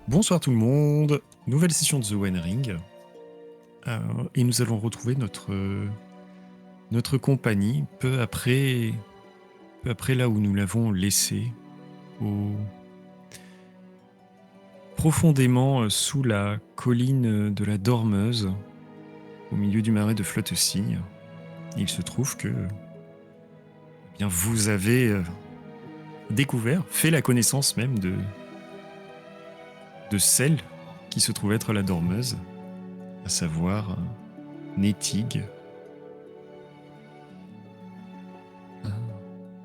Bonsoir tout le monde, nouvelle session de The One Ring. Et nous allons retrouver notre compagnie peu après là où nous l'avons laissé, profondément sous la colline de la Dormeuse, au milieu du marais de Flotte-Cygne. Il se trouve que bien, vous avez découvert, fait la connaissance même de celle qui se trouve être la Dormeuse, à savoir Nettig,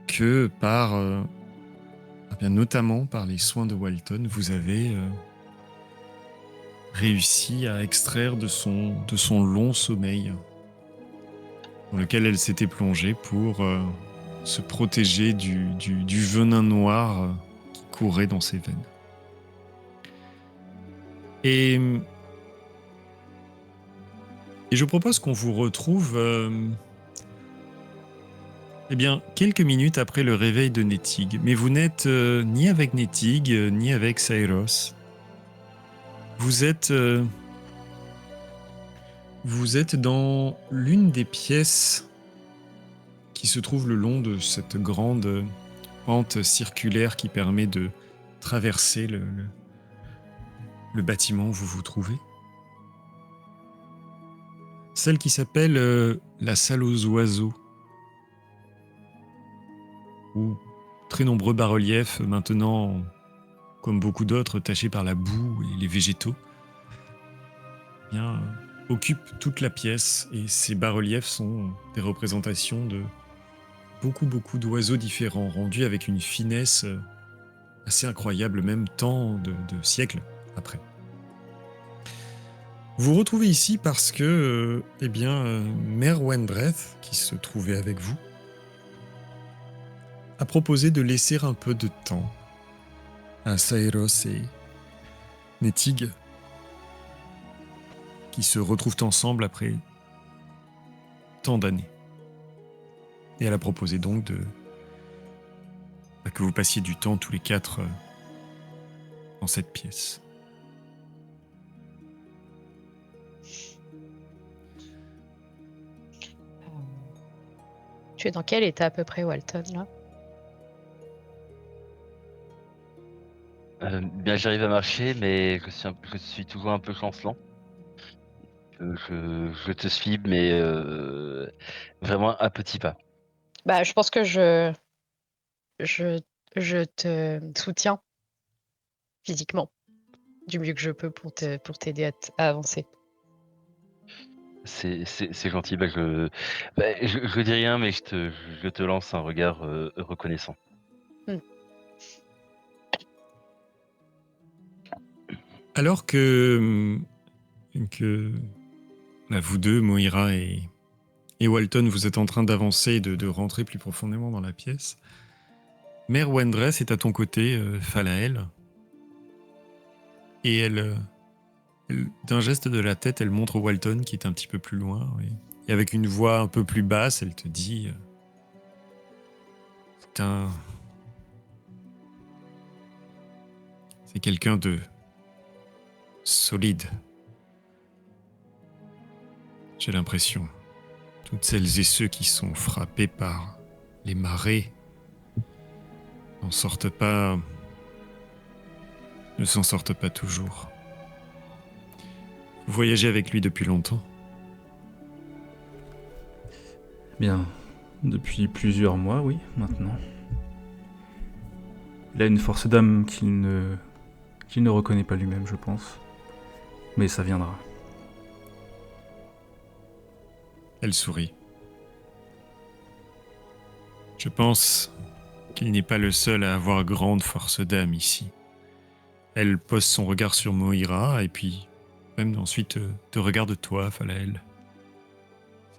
que par, bien, notamment par les soins de Walton, vous avez réussi à extraire de son long sommeil, dans lequel elle s'était plongée pour se protéger du venin noir qui courait dans ses veines. Et je propose qu'on vous retrouve eh bien, quelques minutes après le réveil de Nettig. Mais vous n'êtes ni avec Nettig, ni avec Saeros. Vous êtes dans l'une des pièces qui se trouve le long de cette grande pente circulaire qui permet de traverser le bâtiment où vous vous trouvez. Celle qui s'appelle la salle aux oiseaux, où très nombreux bas-reliefs, maintenant, comme beaucoup d'autres, tachés par la boue et les végétaux, bien, occupent toute la pièce, et ces bas-reliefs sont des représentations de beaucoup d'oiseaux différents, rendus avec une finesse assez incroyable, même tant de siècles après. Vous vous retrouvez ici parce que, Mère Wendreth, qui se trouvait avec vous, a proposé de laisser un peu de temps à Saeros et Nettig, qui se retrouvent ensemble après tant d'années. Et elle a proposé donc que vous passiez du temps tous les quatre dans cette pièce. Tu es dans quel état à peu près, Walton, là? Bien, j'arrive à marcher, mais je suis toujours un peu chancelant. Je te suis, mais vraiment à petits pas. Bah, je pense que je, je te soutiens physiquement du mieux que je peux pour t'aider à avancer. C'est gentil. Je dis rien, mais je te lance un regard reconnaissant. Hmm. Alors que vous deux, Moira et Walton, vous êtes en train d'avancer et de rentrer plus profondément dans la pièce, Mère Wendreth est à ton côté, Falael, et d'un geste de la tête, elle montre Walton qui est un petit peu plus loin, et avec une voix un peu plus basse, elle te dit c'est quelqu'un de solide. J'ai l'impression. Toutes celles et ceux qui sont frappés par les marées n'en sortent pas, ne s'en sortent pas toujours. Vous voyagez avec lui depuis longtemps? Bien, depuis plusieurs mois, oui, maintenant. Il a une force d'âme qu'il ne reconnaît pas lui-même, je pense. Mais ça viendra. Elle sourit. Je pense qu'il n'est pas le seul à avoir grande force d'âme ici. Elle pose son regard sur Moira et puis même ensuite te regarde toi, Falael.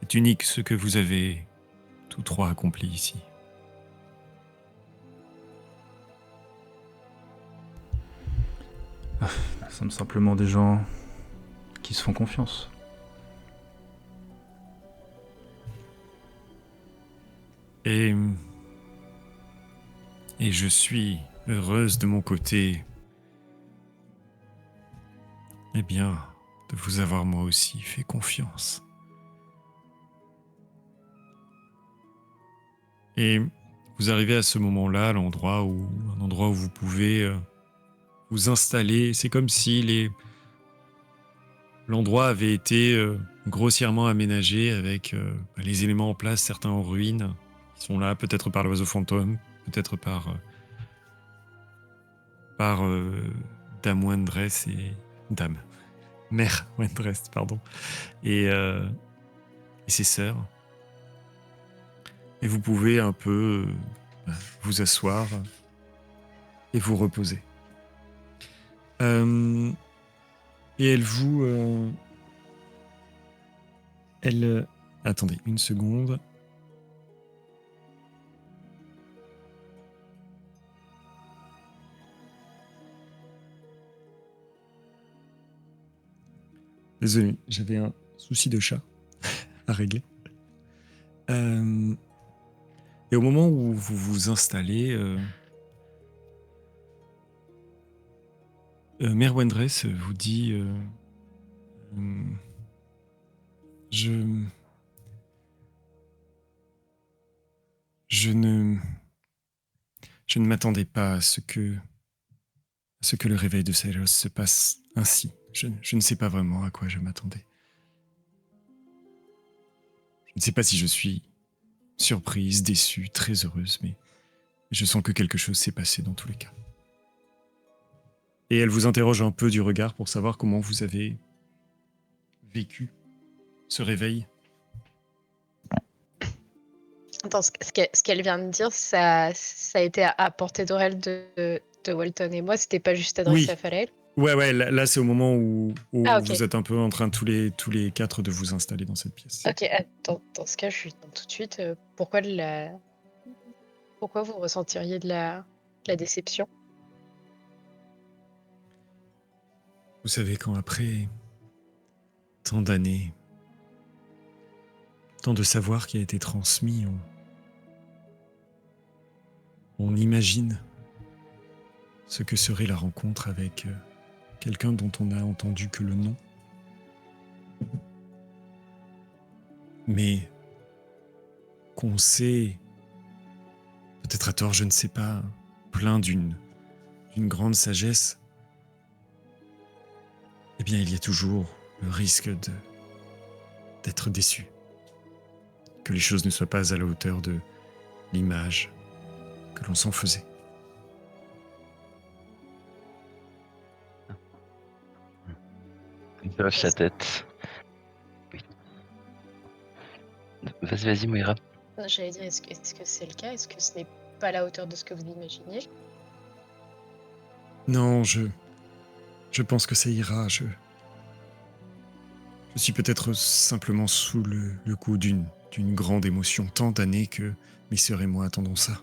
C'est unique ce que vous avez tous trois accompli ici. Nous sommes simplement des gens qui se font confiance. Et je suis heureuse de mon côté Eh bien, de vous avoir moi aussi fait confiance. Et vous arrivez à ce moment-là, à un endroit où vous pouvez vous installer. C'est comme si l'endroit avait été grossièrement aménagé avec les éléments en place, certains en ruine, qui sont là peut-être par l'oiseau fantôme, peut-être par Dame Wendress et Dame Mère Wendress, pardon, et ses sœurs. Et vous pouvez un peu vous asseoir et vous reposer. Et elle vous... attendez, une seconde. Désolé, j'avais un souci de chat à régler. Et au moment où vous vous installez, Mère Wendress vous dit je ne m'attendais pas à ce que le réveil de Salos se passe ainsi. Je ne sais pas vraiment à quoi je m'attendais. Je ne sais pas si je suis surprise, déçue, très heureuse, mais je sens que quelque chose s'est passé dans tous les cas. Et elle vous interroge un peu du regard pour savoir comment vous avez vécu ce réveil. Attends, ce qu'elle vient de dire, ça a été à portée d'oreille de Walton et moi, c'était pas juste adressé Oui. à Falael. Ouais, là c'est au moment où ok. vous êtes un peu en train tous les quatre de vous installer dans cette pièce. Ok, attends, dans ce cas, je lui demande tout de suite pourquoi vous ressentiriez de la déception. Vous savez, quand après tant d'années, tant de savoir qui a été transmis, on imagine ce que serait la rencontre avec quelqu'un dont on n'a entendu que le nom. Mais qu'on sait, peut-être à tort, je ne sais pas, plein d'une grande sagesse, eh bien il y a toujours le risque d'être déçu. Que les choses ne soient pas à la hauteur de l'image que l'on s'en faisait. Il hoche sa tête. Oui. Vas-y, Moira. J'allais dire, est-ce que c'est le cas? Est-ce que ce n'est pas à la hauteur de ce que vous imaginiez? Non, je pense que ça ira. Je suis peut-être simplement sous le coup d'une grande émotion. Tant d'années que mes sœurs et moi attendons ça.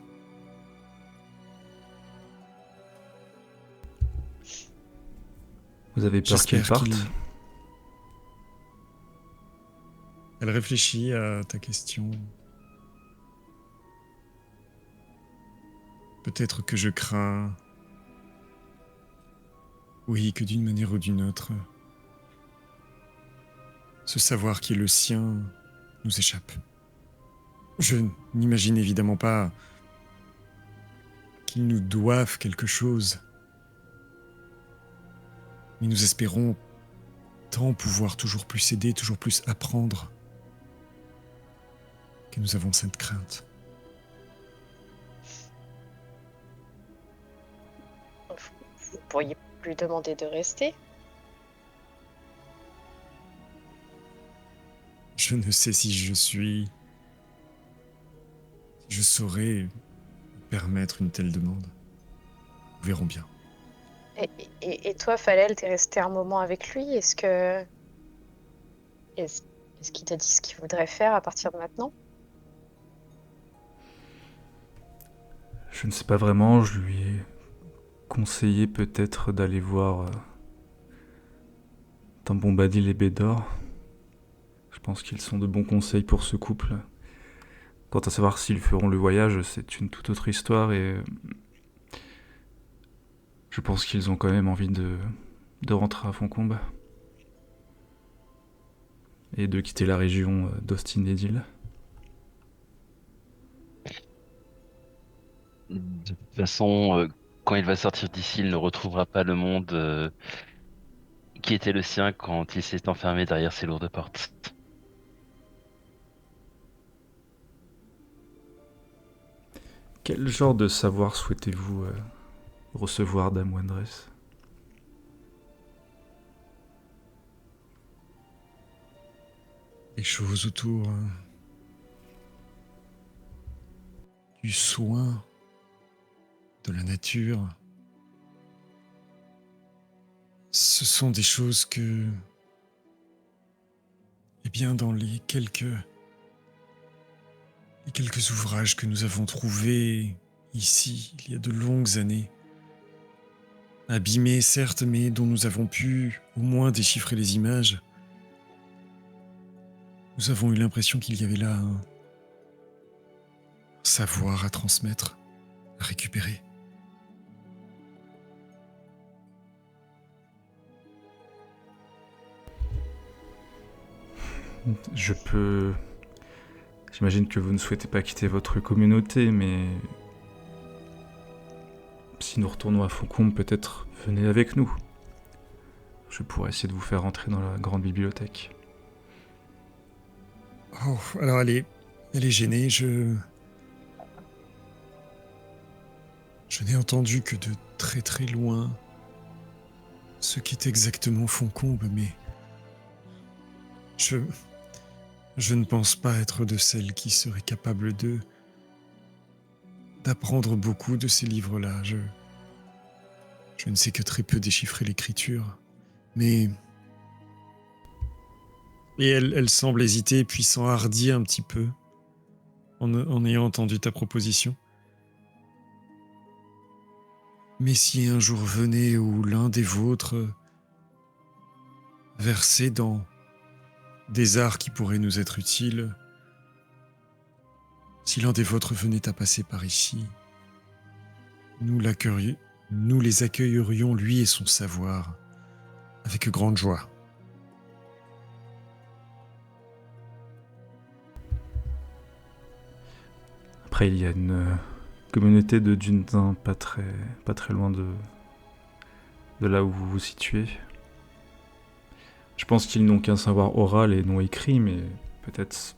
Vous avez peur qu'il parte? Elle réfléchit à ta question. Peut-être que je crains... Oui, que d'une manière ou d'une autre, ce savoir qui est le sien nous échappe. Je n'imagine évidemment pas qu'ils nous doivent quelque chose. Mais nous espérons tant pouvoir toujours plus aider, toujours plus apprendre, que nous avons cette crainte. Vous pourriez lui demander de rester. Je ne sais si je saurais permettre une telle demande. Nous verrons bien. Et toi, Falael, t'es resté un moment avec lui. Est-ce qu'il t'a dit ce qu'il voudrait faire à partir de maintenant? Je ne sais pas vraiment, je lui ai conseillé peut-être d'aller voir Tambombadil et Bédor. Je pense qu'ils sont de bons conseils pour ce couple. Quant à savoir s'ils feront le voyage, c'est une toute autre histoire et je pense qu'ils ont quand même envie de de rentrer à Foncombe et de quitter la région d'Austin et d'Île. De toute façon, quand il va sortir d'ici, il ne retrouvera pas le monde qui était le sien quand il s'est enfermé derrière ces lourdes portes. Quel genre de savoir souhaitez-vous recevoir, Dame Wendress? Les choses autour du soin, de la nature. Ce sont des choses que, eh bien, dans les quelques ouvrages que nous avons trouvés ici, il y a de longues années, abîmés certes, mais dont nous avons pu au moins déchiffrer les images, nous avons eu l'impression qu'il y avait là un savoir à transmettre, à récupérer. Je peux... J'imagine que vous ne souhaitez pas quitter votre communauté, mais... Si nous retournons à Foncombe, peut-être venez avec nous. Je pourrais essayer de vous faire entrer dans la grande bibliothèque. Oh, alors elle est gênée, je n'ai entendu que de très très loin ce qu'est exactement Foncombe, mais je ne pense pas être de celles qui seraient capables d'apprendre beaucoup de ces livres-là. Je ne sais que très peu déchiffrer l'écriture, mais... Et elle semble hésiter, puis s'enhardir un petit peu, en ayant entendu ta proposition. Mais si un jour venait où l'un des vôtres versait dans des arts qui pourraient nous être utiles, si l'un des vôtres venait à passer par ici, nous les accueillerions, lui et son savoir, avec grande joie. Après, il y a une communauté de Dunedin pas très loin de là où vous vous situez. Je pense qu'ils n'ont qu'un savoir oral et non écrit, mais peut-être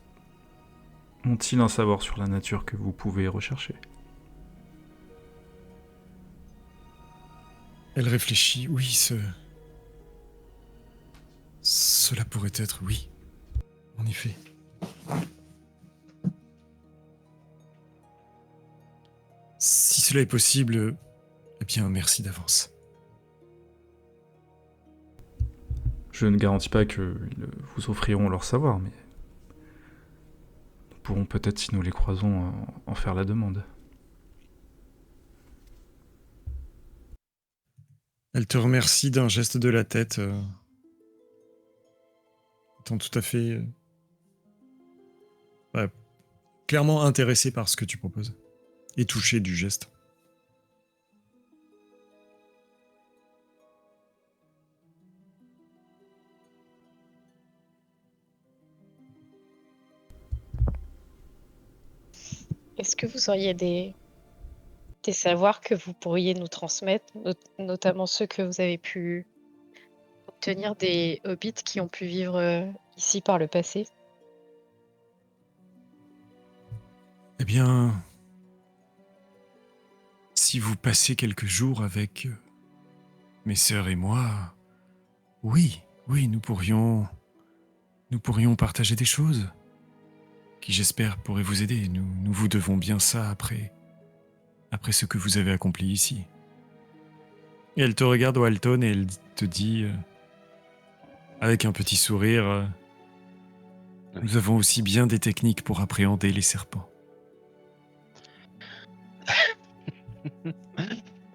ont-ils un savoir sur la nature que vous pouvez rechercher. Elle réfléchit, oui, cela pourrait être, oui, en effet. Si cela est possible, eh bien, merci d'avance. Je ne garantis pas qu'ils vous offriront leur savoir, mais nous pourrons peut-être, si nous les croisons, en faire la demande. Elle te remercie d'un geste de la tête, étant tout à fait clairement intéressée par ce que tu proposes, et touchée du geste. Est-ce que vous auriez des savoirs que vous pourriez nous transmettre, notamment ceux que vous avez pu obtenir des hobbits qui ont pu vivre ici par le passé? Eh bien, si vous passez quelques jours avec mes sœurs et moi, oui, nous pourrions partager des choses qui, j'espère, pourraient vous aider. Nous vous devons bien ça après ce que vous avez accompli ici. Et elle te regarde, Walton, et elle te dit, avec un petit sourire, nous avons aussi bien des techniques pour appréhender les serpents.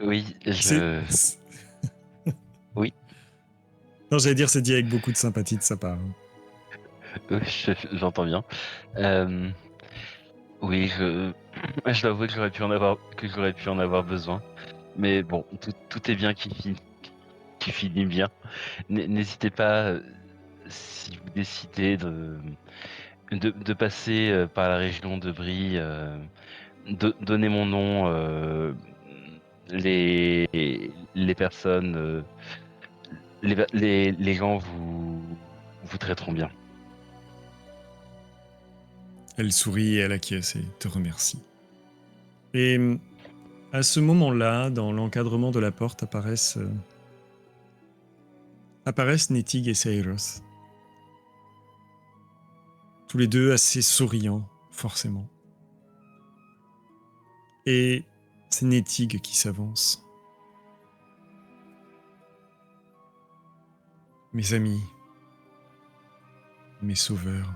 Oui, Oui. Non, j'allais dire, c'est dit avec beaucoup de sympathie de sa part. Oui, j'entends bien. Oui, je dois avouer que j'aurais pu en avoir besoin. Mais bon, tout est bien qui qui finit bien. N'hésitez pas, si vous décidez de passer par la région de Brie, donnez mon nom. Les personnes, les gens vous traiteront bien. Elle sourit et elle acquiesce et te remercie. Et à ce moment-là, dans l'encadrement de la porte, apparaissent Netig et Saeros. Tous les deux assez souriants, forcément. Et c'est Netig qui s'avance. Mes amis, mes sauveurs,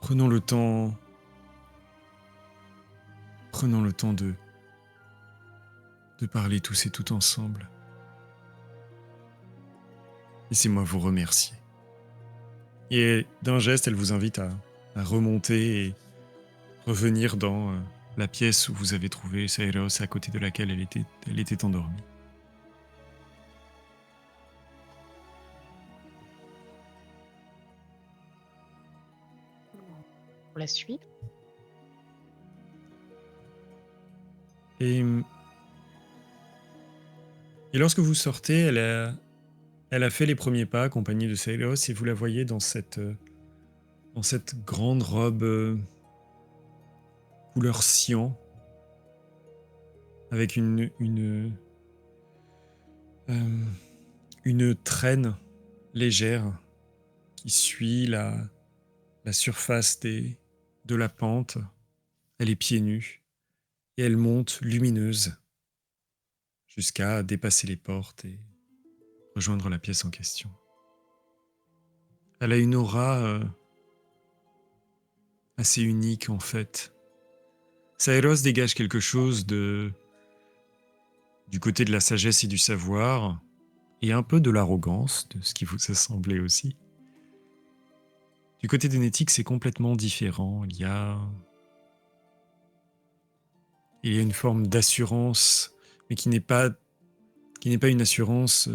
prenons le temps de parler tous et toutes ensemble. Laissez-moi vous remercier. Et d'un geste, elle vous invite à remonter et revenir dans la pièce où vous avez trouvé Saeros, à côté de laquelle elle était endormie. On la suit. Et lorsque vous sortez, elle a fait les premiers pas accompagnée de Saeros et vous la voyez dans cette grande robe couleur cyan avec une traîne légère qui suit la surface de la pente. Elle est pieds nus et elle monte lumineuse jusqu'à dépasser les portes et rejoindre la pièce en question. Elle a une aura assez unique en fait. Saeros dégage quelque chose du côté de la sagesse et du savoir, et un peu de l'arrogance, de ce qui vous a semblé aussi. Du côté de Netig, c'est complètement différent. Il y a une forme d'assurance, mais qui n'est pas une assurance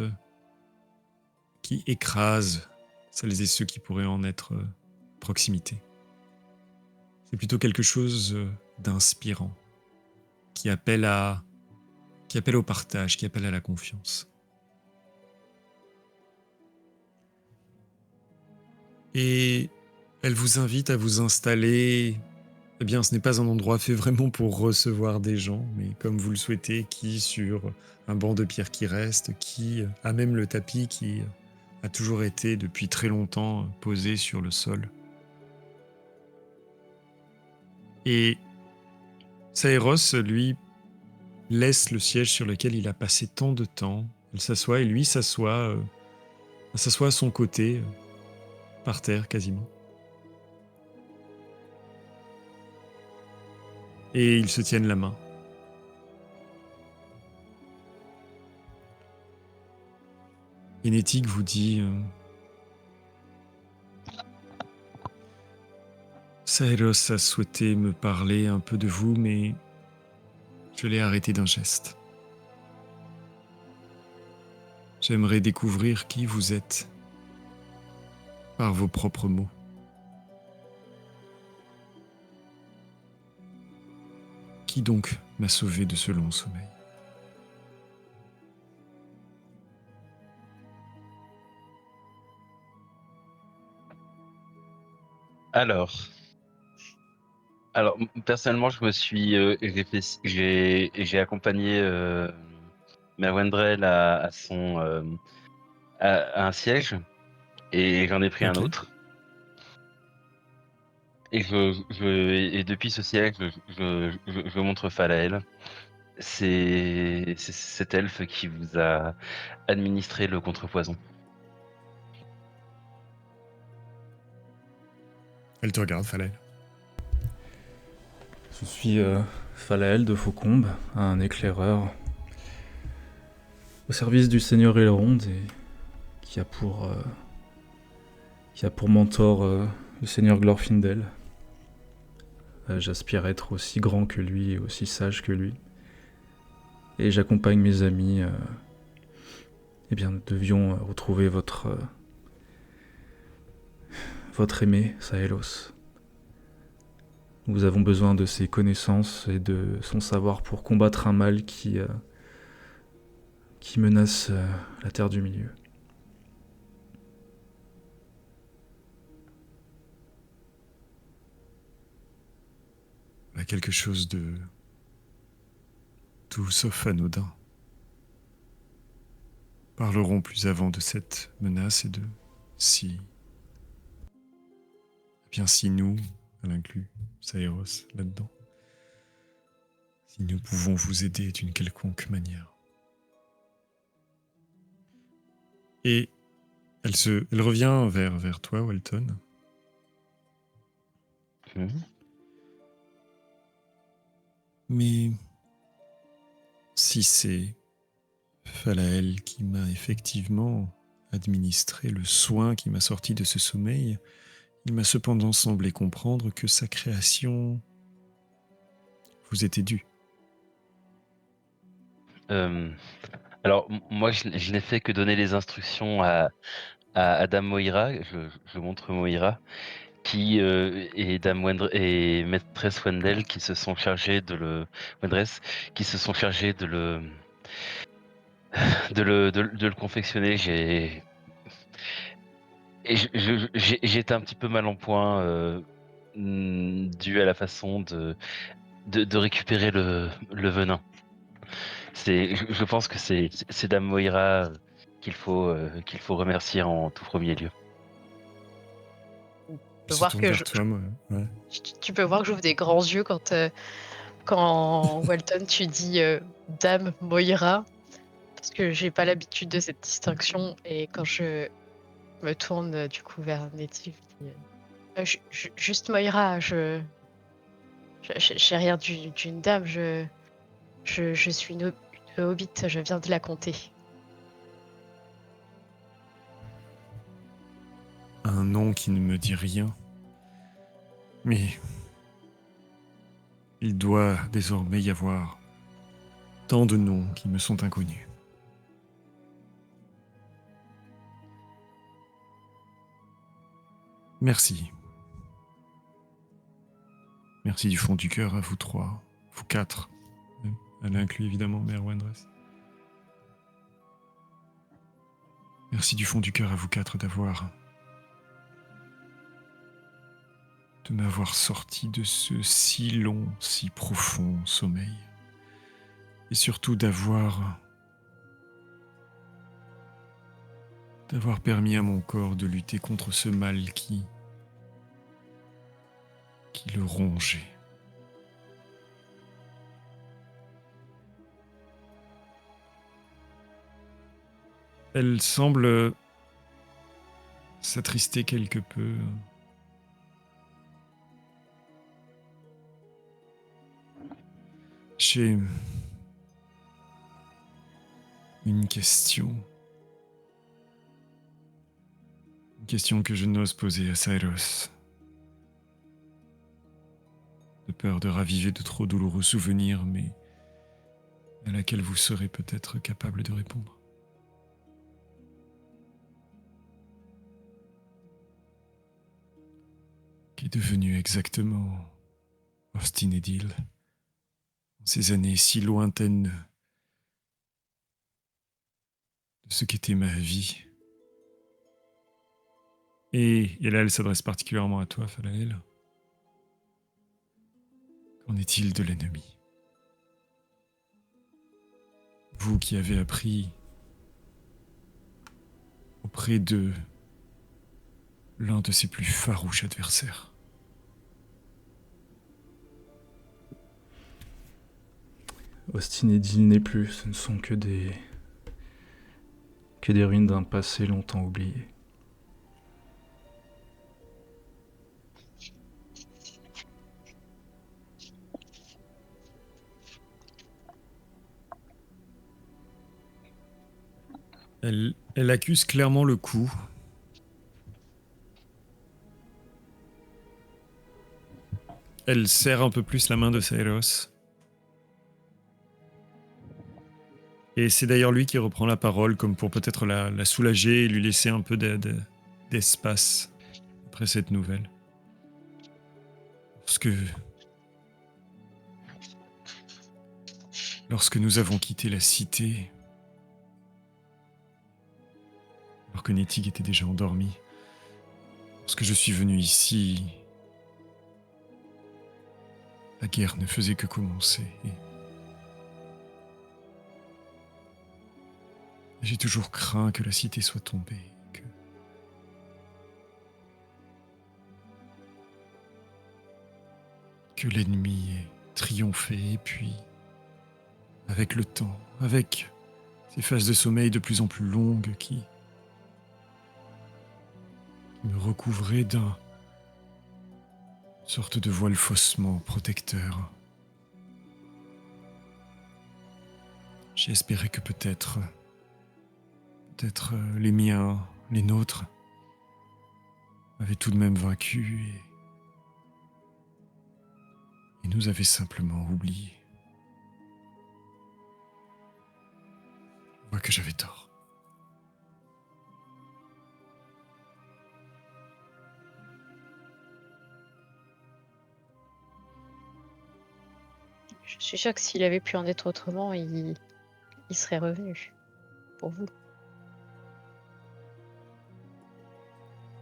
qui écrase celles et ceux qui pourraient en être proximité. C'est plutôt quelque chose d'inspirant, qui appelle au partage, qui appelle à la confiance. Et elle vous invite à vous installer. Eh bien, ce n'est pas un endroit fait vraiment pour recevoir des gens, mais comme vous le souhaitez, qui sur un banc de pierre qui reste, qui a même le tapis qui a toujours été depuis très longtemps posé sur le sol. Et Saeros, lui, laisse le siège sur lequel il a passé tant de temps. Elle s'assoit et lui s'assoit à son côté, par terre quasiment. Et ils se tiennent la main. Et Netig vous dit Saeros a souhaité me parler un peu de vous, mais je l'ai arrêté d'un geste. J'aimerais découvrir qui vous êtes par vos propres mots. Qui donc m'a sauvé de ce long sommeil ? Alors, personnellement, je me suis j'ai accompagné Merwendrel à un siège et j'en ai pris un Ok. autre. Et et depuis ce siège, je montre Falael. C'est cet elfe qui vous a administré le contrepoison. Elle te regarde, Falael. Je suis Falael de Faucombe, un éclaireur au service du Seigneur Elrond et qui a pour mentor le Seigneur Glorfindel. J'aspire à être aussi grand que lui et aussi sage que lui. et j'accompagne mes amis. Eh bien, nous devions retrouver votre aimé, Saelos. Nous avons besoin de ses connaissances et de son savoir pour combattre un mal qui menace la Terre du Milieu. Voilà quelque chose de tout sauf anodin. Parlerons plus avant de cette menace et de si... Eh bien si nous, elle inclut Saeros là-dedans, si nous pouvons vous aider d'une quelconque manière. Et elle revient vers toi, Walton. Mais si c'est Falael qui m'a effectivement administré le soin qui m'a sorti de ce sommeil, il m'a cependant semblé comprendre que sa création vous était due. Alors, moi, je n'ai fait que donner les instructions à Dame Moira. Je montre Moira, qui et et Maîtresse Wendell qui se sont chargés Wendress, qui se sont chargés de le confectionner. J'ai été un petit peu mal en point, dû à la façon de récupérer le venin. Je pense que c'est Dame Moira qu'il faut remercier en tout premier lieu. peux Se voir tourne que vers toi, moi. Ouais. tu peux voir que j'ouvre des grands yeux quand Walton, tu dis Dame Moira, parce que j'ai pas l'habitude de cette distinction. Et quand je me tourne du coup vers Native, je dis, juste Moira, j'ai rien d'une dame, je suis une hobbit, je viens de la compter. Un nom qui ne me dit rien. Mais il doit désormais y avoir tant de noms qui me sont inconnus. Merci. Merci du fond du cœur à vous trois, vous quatre. Elle inclut évidemment Mère Wendress. Merci du fond du cœur à vous quatre de m'avoir sorti de ce si long, si profond sommeil. Et surtout d'avoir permis à mon corps de lutter contre ce mal qui le rongeait. Elle semble s'attrister quelque peu. J'ai une question. Une question que je n'ose poser à Cyrus. De peur de raviver de trop douloureux souvenirs, mais à laquelle vous serez peut-être capable de répondre. Qu'est devenu exactement Austin Edil en ces années si lointaines de ce qu'était ma vie? Et là, elle s'adresse particulièrement à toi, Falael. Qu'en est-il de l'ennemi? Vous qui avez appris auprès de l'un de ses plus farouches adversaires. Austin Edil n'est plus, ce ne sont que des ruines d'un passé longtemps oublié. Elle accuse clairement le coup. Elle serre un peu plus la main de Saeros. Et c'est d'ailleurs lui qui reprend la parole, comme pour peut-être la soulager et lui laisser un peu d'espace après cette nouvelle. Lorsque nous avons quitté la cité, alors que Nettig était déjà endormi, lorsque je suis venu ici, la guerre ne faisait que commencer. Et j'ai toujours craint que la cité soit tombée, que l'ennemi ait triomphé, et puis, avec le temps, avec ces phases de sommeil de plus en plus longues qui me recouvraient d'une sorte de voile faussement protecteur. J'ai espéré que peut-être les miens, les nôtres, avaient tout de même vaincu et nous avaient simplement oubliés. Je vois que j'avais tort. Je suis sûre que s'il avait pu en être autrement, il serait revenu. Pour vous.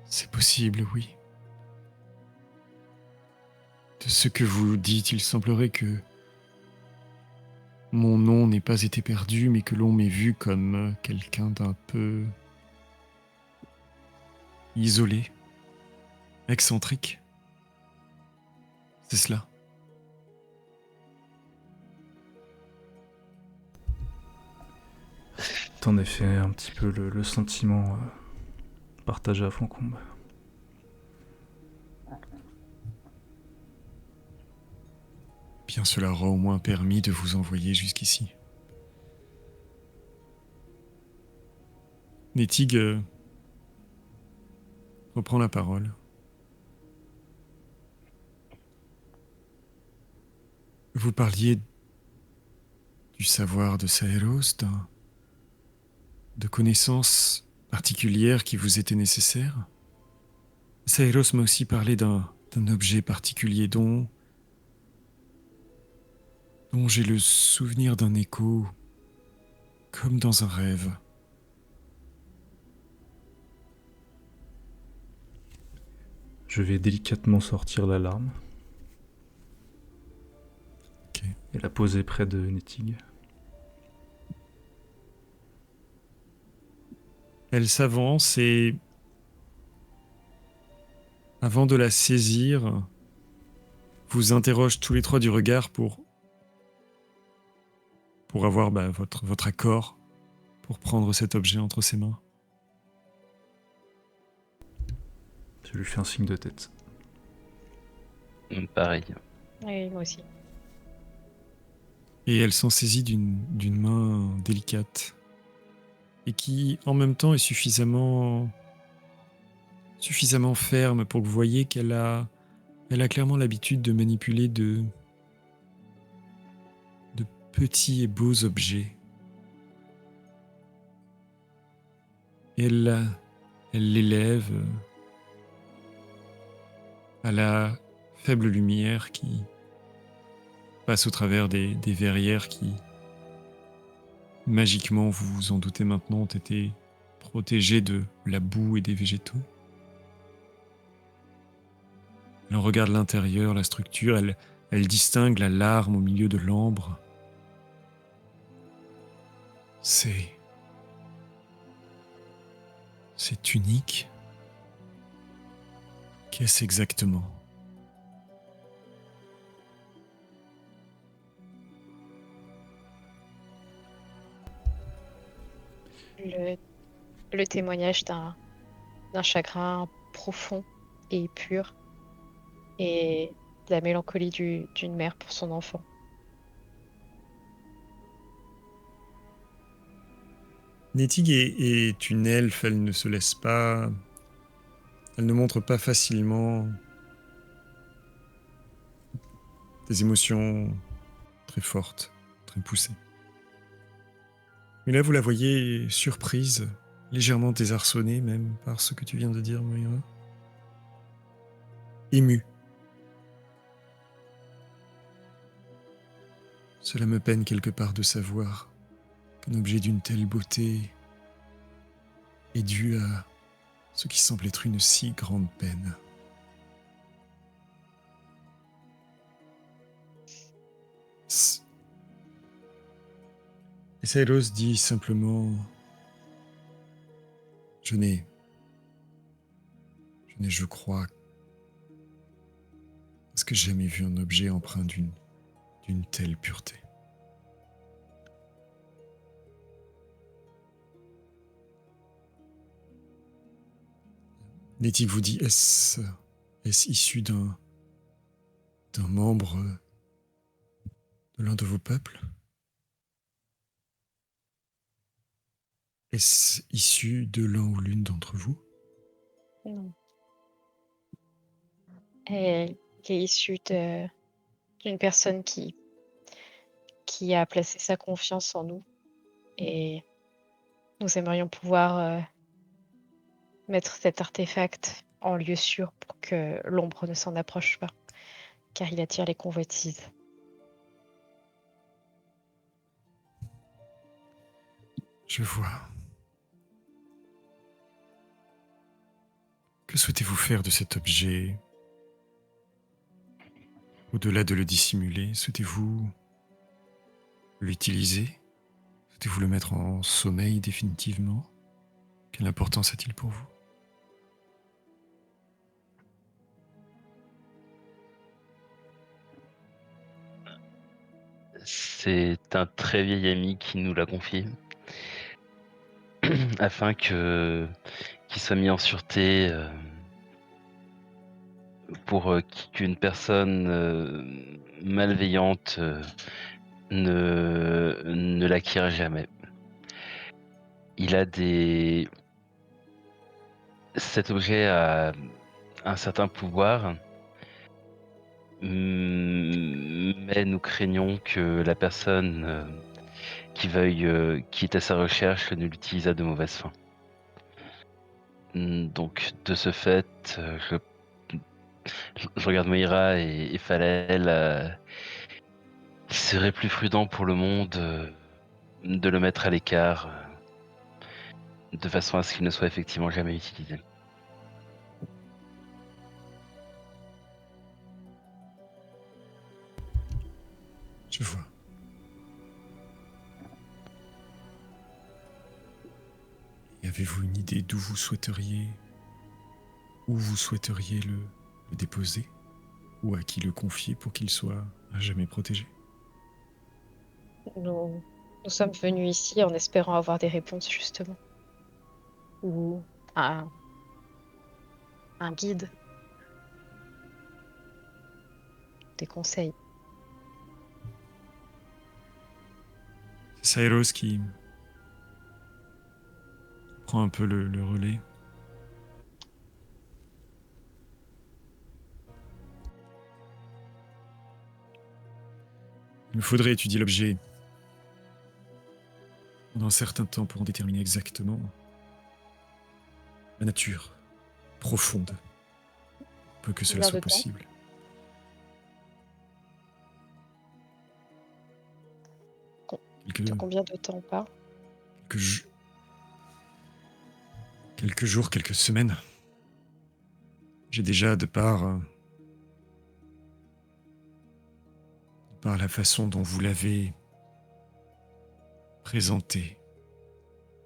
C'est possible, oui. De ce que vous dites, il semblerait que mon nom n'ait pas été perdu, mais que l'on m'ait vu comme quelqu'un d'un peu isolé, excentrique. C'est cela. C'est en effet un petit peu le sentiment partagé à Flancombe. Bien, cela aura au moins permis de vous envoyer jusqu'ici. Nettig reprend la parole. Vous parliez du savoir de Saeros, de connaissances particulières qui vous étaient nécessaires. Saeros m'a aussi parlé d'un objet particulier dont j'ai le souvenir d'un écho, comme dans un rêve. Je vais délicatement sortir l'alarme et la poser près de Nettig. Elle s'avance et, avant de la saisir, vous interroge tous les trois du regard pour avoir votre accord pour prendre cet objet entre ses mains. Je lui fais un signe de tête. Pareil. Oui, moi aussi. Et elle s'en saisit d'une main délicate et qui, en même temps, est suffisamment ferme pour que vous voyez qu'elle a clairement l'habitude de manipuler de petits et beaux objets. Et elle l'élève à la faible lumière qui passe au travers des verrières qui, magiquement, vous vous en doutez maintenant, ont été protégées de la boue et des végétaux. Elle en regarde l'intérieur, la structure, elle distingue la larme au milieu de l'ambre. C'est unique. Qu'est-ce exactement ? Le témoignage d'un chagrin profond et pur et de la mélancolie d'une mère pour son enfant. Nettig est une elfe, elle ne se laisse pas... Elle ne montre pas facilement des émotions très fortes, très poussées. Mais là, vous la voyez surprise, légèrement désarçonnée même par ce que tu viens de dire, Moira. Émue. Cela me peine quelque part de savoir qu'un objet d'une telle beauté est dû à ce qui semble être une si grande peine. Et Saelos dit simplement je n'ai, je crois, presque jamais vu un objet empreint d'une telle pureté. Nétique vous dit, est-ce issu d'un membre de l'un de vos peuples? Est-ce issu de l'un ou l'une d'entre vous? Non. Elle est issue d'une personne qui a placé sa confiance en nous et nous aimerions pouvoir mettre cet artefact en lieu sûr pour que l'ombre ne s'en approche pas, car il attire les convoitises. Je vois. Que souhaitez-vous faire de cet objet? Au-delà de le dissimuler, souhaitez-vous l'utiliser? Souhaitez-vous le mettre en sommeil définitivement? Quelle importance a-t-il pour vous? C'est un très vieil ami qui nous l'a confié, afin qu'il soit mis en sûreté pour qu'une personne malveillante ne l'acquiert jamais. Il a des... Cet objet a un certain pouvoir, mais nous craignons que la personne qui est à sa recherche ne l'utilise à de mauvaises fins. Donc de ce fait, je regarde Moira et Falel. Il serait plus prudent pour le monde de le mettre à l'écart de façon à ce qu'il ne soit effectivement jamais utilisé. Je vois. Et avez-vous une idée où vous souhaiteriez le déposer? Ou à qui le confier pour qu'il soit à jamais protégé? Nous sommes venus ici en espérant avoir des réponses, justement. Ou un guide, des conseils. C'est Saeros qui prend un peu le relais. Il me faudrait étudier l'objet pendant un certain temps pour en déterminer exactement la nature profonde, peu que cela Combien soit de temps? possible. De combien de temps on parle? Quelques jours, quelques semaines. J'ai déjà, de par la façon dont vous l'avez présenté,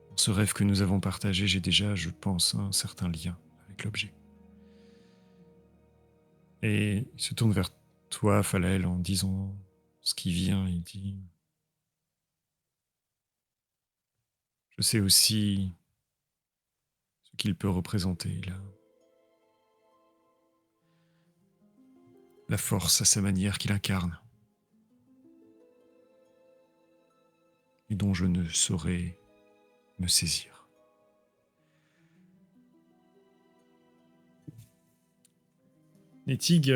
dans ce rêve que nous avons partagé, j'ai déjà, je pense, un certain lien avec l'objet. Et il se tourne vers toi, Falael, en disant ce qui vient. Il dit: je sais aussi ce qu'il peut représenter, la force à sa manière qu'il incarne, et dont je ne saurais me saisir. Nétig,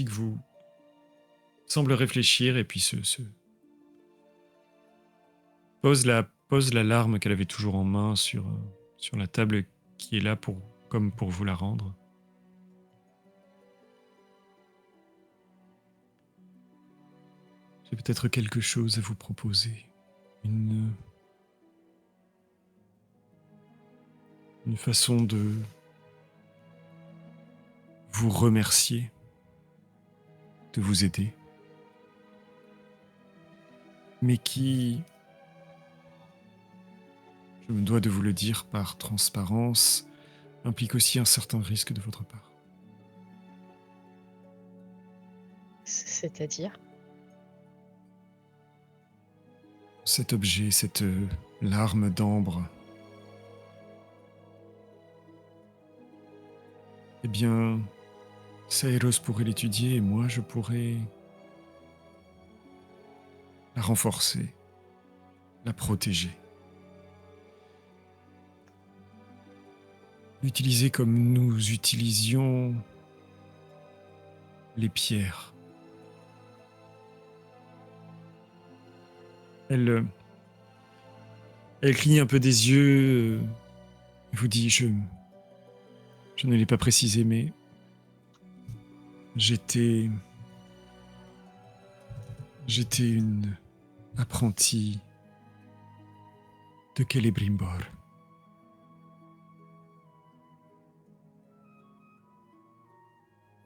vous semble réfléchir et puis pose la larme qu'elle avait toujours en main sur la table qui est là comme pour vous la rendre. J'ai peut-être quelque chose à vous proposer. Une façon de vous remercier, de vous aider, mais qui, je me dois de vous le dire par transparence, implique aussi un certain risque de votre part. C'est-à-dire? Cet objet, cette larme d'ambre, eh bien, Saeros pourrait l'étudier et moi, je pourrais la renforcer, la protéger. L'utiliser comme nous utilisions les pierres. Elle cligne un peu des yeux et vous dit, je ne l'ai pas précisé, mais j'étais une apprentie de Celebrimbor.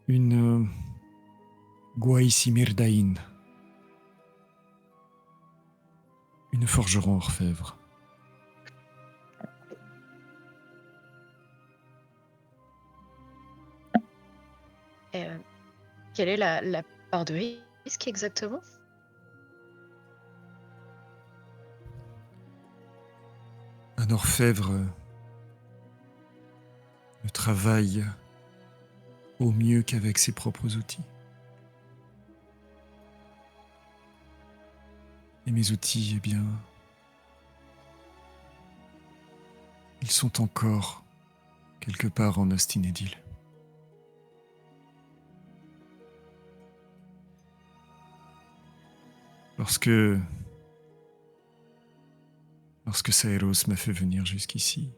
Une Gwaisimirdain. Une forgeron orfèvre. Quelle est la part de risque exactement? Un orfèvre ne travaille au mieux qu'avec ses propres outils. Et mes outils, eh bien, ils sont encore quelque part en Ostinedil. Lorsque Saeros m'a fait venir jusqu'ici,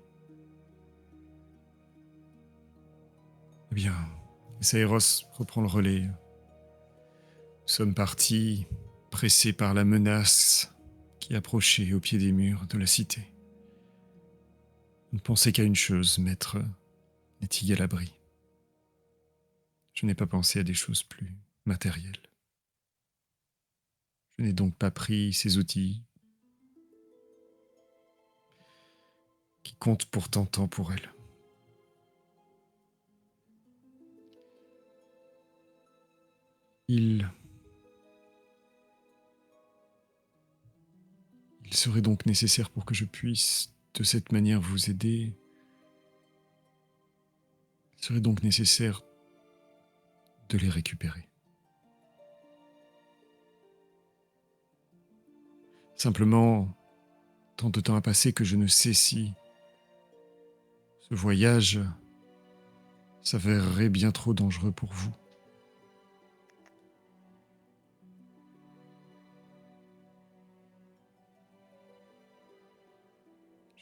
eh bien, Saeros reprend le relais. Nous sommes partis, pressés par la menace qui approchait au pied des murs de la cité. Je ne pensais qu'à une chose, mettre Nettie à l'abri. Je n'ai pas pensé à des choses plus matérielles. Je n'ai donc pas pris ces outils qui comptent pourtant tant pour elle. Il serait donc nécessaire pour que je puisse de cette manière vous aider. Il serait donc nécessaire de les récupérer. Simplement, tant de temps a passé que je ne sais si ce voyage s'avérerait bien trop dangereux pour vous.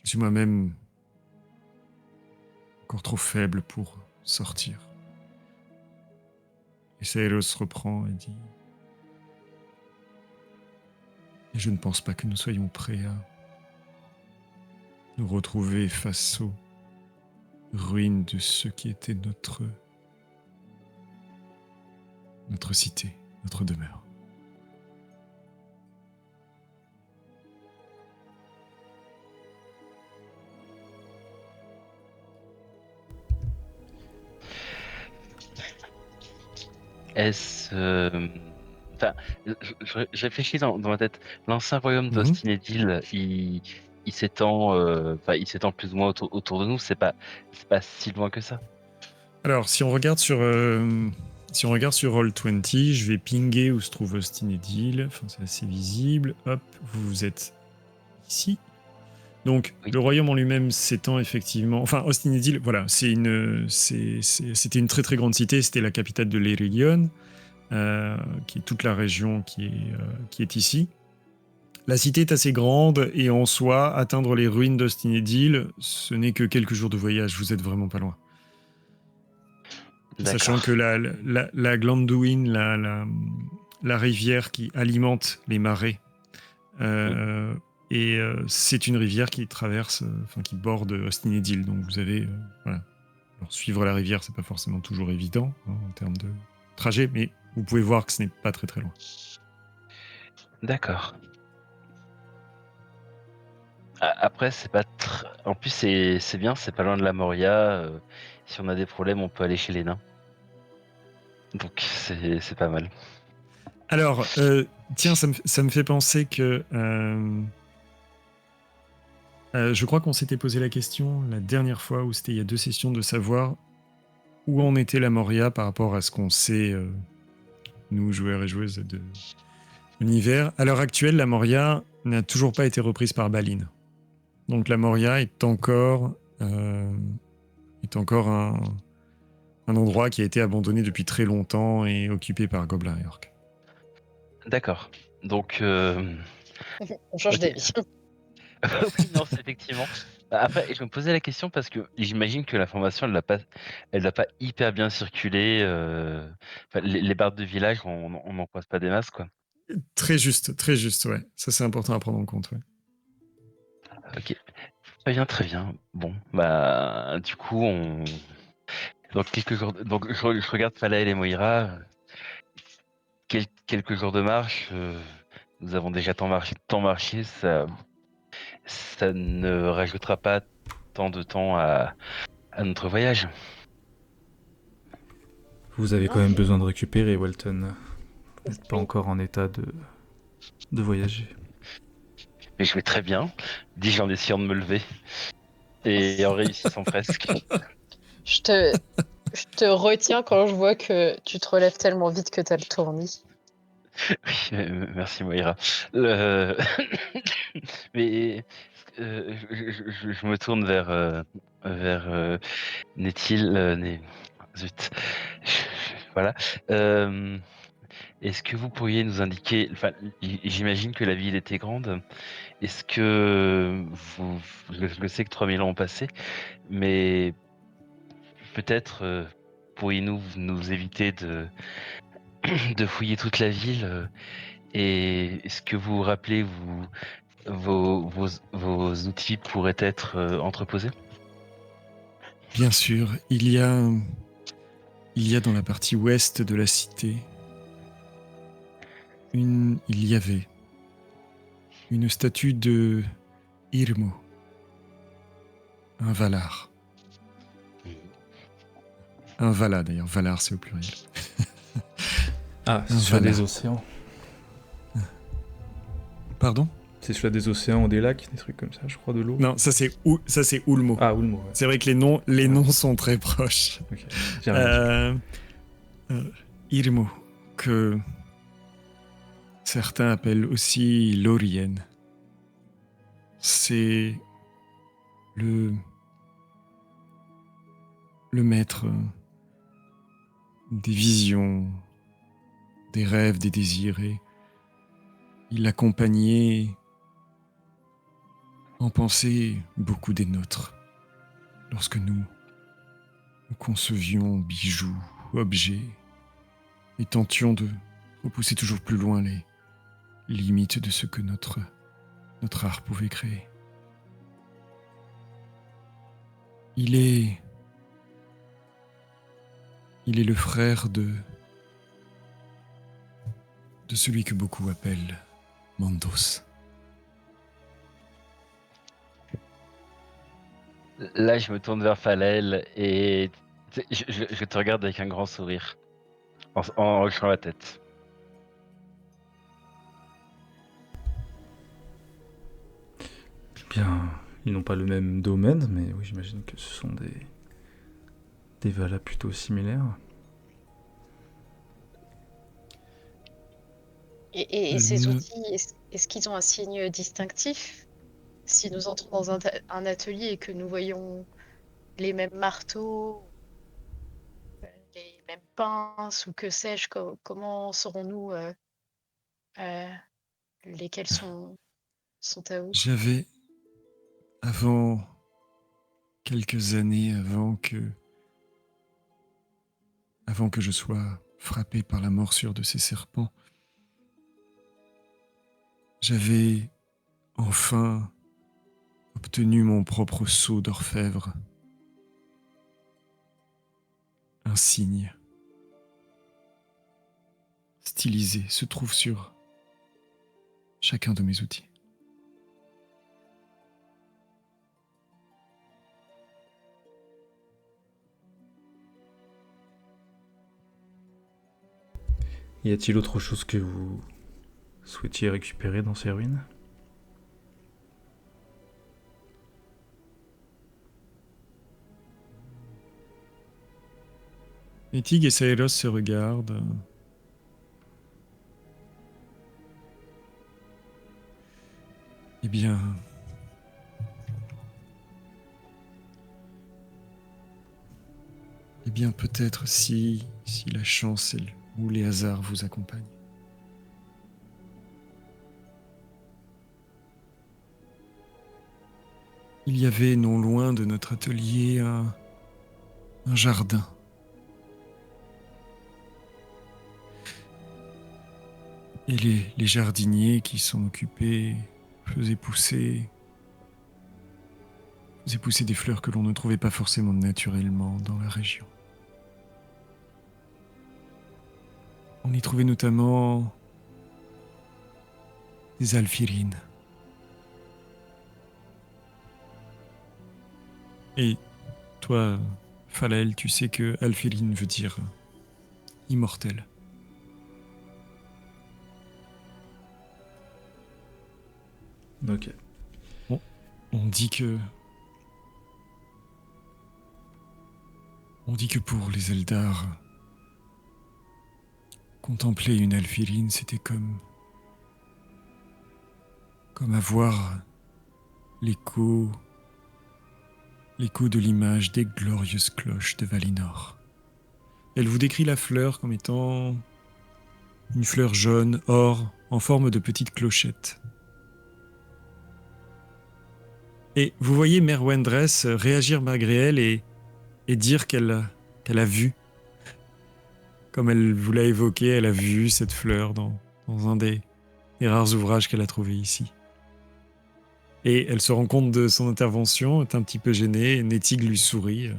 Je suis moi-même encore trop faible pour sortir. Et Saeros reprend et dit « Et je ne pense pas que nous soyons prêts à nous retrouver face aux ruines de ce qui était notre cité, notre demeure. » Est-ce... Enfin, je réfléchis dans ma tête. L'ancien royaume d'Ostinedil, il s'étend, il s'étend plus ou moins autour de nous. C'est pas si loin que ça. Alors, si on regarde sur Roll20, je vais pinguer où se trouve Ostinedil. Enfin, c'est assez visible. Hop, vous êtes ici. Donc, oui. Le royaume en lui-même s'étend effectivement... Enfin, Ostinedil, voilà, c'était une très très grande cité, c'était la capitale de l'Erillion. qui est toute la région qui est ici. La cité est assez grande et en soi, atteindre les ruines d'Ostinedil, ce n'est que quelques jours de voyage, vous êtes vraiment pas loin. Sachant que la Glanduin, la rivière qui alimente les marais, c'est une rivière qui traverse, qui borde Ostinedil. Donc vous avez, voilà. Alors, suivre la rivière, c'est pas forcément toujours évident en termes de trajet, mais vous pouvez voir que ce n'est pas très très loin. D'accord. Après, c'est pas en plus, c'est bien, c'est pas loin de la Moria. Si on a des problèmes, on peut aller chez les nains. Donc, c'est pas mal. Alors, tiens, ça me fait penser que je crois qu'on s'était posé la question la dernière fois, ou c'était il y a 2 sessions, de savoir où en était la Moria par rapport à ce qu'on sait, nous, joueurs et joueuses de l'univers. À l'heure actuelle, la Moria n'a toujours pas été reprise par Balin. Donc la Moria est encore un endroit qui a été abandonné depuis très longtemps et occupé par Gobelins et Orques. D'accord. Donc, On change ok. d'avis. Oui, non, c'est effectivement. Après, je me posais la question parce que j'imagine que l'information, elle va pas hyper bien circuler. Les bardes de village, on n'en croise pas des masses, quoi. Très juste, ouais. Ça, c'est important à prendre en compte, ouais. Ok. Très bien, très bien. Bon, bah, du coup, dans quelques jours, donc je regarde Falaël et Moira. Quelques jours de marche. Nous avons déjà tant marché, ça ne rajoutera pas tant de temps à notre voyage. Vous avez quand Non, même mais besoin de récupérer, Walton. Vous n'êtes pas oui. encore en état de voyager. Mais je vais très bien, dis-je en essayant de me lever. Et en réussissant presque. Je te retiens quand je vois que tu te relèves tellement vite que t'as le tournis. Oui, merci Moira. Euh, Mais je me tourne vers Netil. Zut. Voilà. Est-ce que vous pourriez nous indiquer, enfin, j'imagine que la ville était grande. Est-ce que je sais que 3000 ans ont passé, mais peut-être pourriez-nous nous éviter de fouiller toute la ville et est-ce que vous vous rappelez, vos outils pourraient être entreposés? Bien sûr, il y a dans la partie ouest de la cité, il y avait une statue de Irmo, un Valar. Un Vala d'ailleurs, Valar c'est au pluriel. Ah, c'est Un sur des Valar. océans. Pardon? C'est sur des océans ou des lacs, des trucs comme ça, je crois, de l'eau. Non, ça c'est Ulmo. Ah, Ulmo, ouais. C'est vrai que les noms sont très proches. Ok, j'ai rien dit. Irmo, que certains appellent aussi Lorien. C'est le maître des visions, des rêves, des désirs, et il accompagnait en pensée beaucoup des nôtres. Lorsque nous concevions bijoux, objets, et tentions de repousser toujours plus loin les limites de ce que notre art pouvait créer. Il est le frère de celui que beaucoup appellent Mandos. Là, je me tourne vers Falael et je te regarde avec un grand sourire, en hochant la tête. Bien, ils n'ont pas le même domaine, mais oui, j'imagine que ce sont des Valas plutôt similaires. Et ces outils, est-ce qu'ils ont un signe distinctif? Si nous entrons dans un atelier et que nous voyons les mêmes marteaux, les mêmes pinces ou que sais-je, comment saurons-nous euh, lesquelles sont à vous? J'avais, avant quelques années, avant que je sois frappé par la morsure de ces serpents, j'avais enfin obtenu mon propre sceau d'orfèvre, un signe stylisé se trouve sur chacun de mes outils. Y a-t-il autre chose que vous souhaitiez récupérer dans ces ruines? Etig et Saelos se regardent. Eh bien... Eh bien, peut-être si la chance ou les hasards vous accompagnent. Il y avait non loin de notre atelier un jardin. Et les jardiniers qui s'en occupaient faisaient pousser des fleurs que l'on ne trouvait pas forcément naturellement dans la région. On y trouvait notamment des alphyrines. Et toi, Falael, tu sais que alphyrine veut dire immortel. Ok. On dit que pour les Eldar, contempler une alphyrine, c'était comme avoir l'écho de l'image des glorieuses cloches de Valinor. Elle vous décrit la fleur comme étant une fleur jaune, or, en forme de petite clochette. Et vous voyez Mère Wendress réagir malgré elle et dire qu'elle a vu. Comme elle vous l'a évoqué, elle a vu cette fleur dans un des rares ouvrages qu'elle a trouvé ici. Et elle se rend compte de son intervention, est un petit peu gênée, et Netig lui sourit.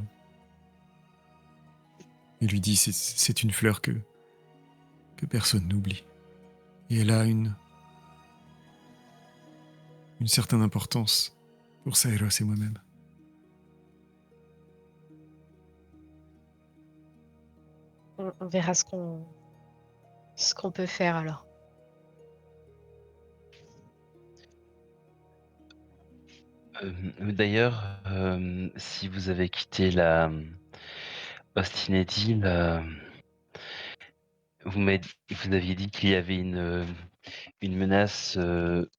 Et lui dit c'est une fleur que personne n'oublie. Et elle a une certaine importance pour Saelos et moi-même. On verra ce qu'on peut faire alors. D'ailleurs, si vous avez quitté la Ostinedi, vous aviez dit qu'il y avait une menace de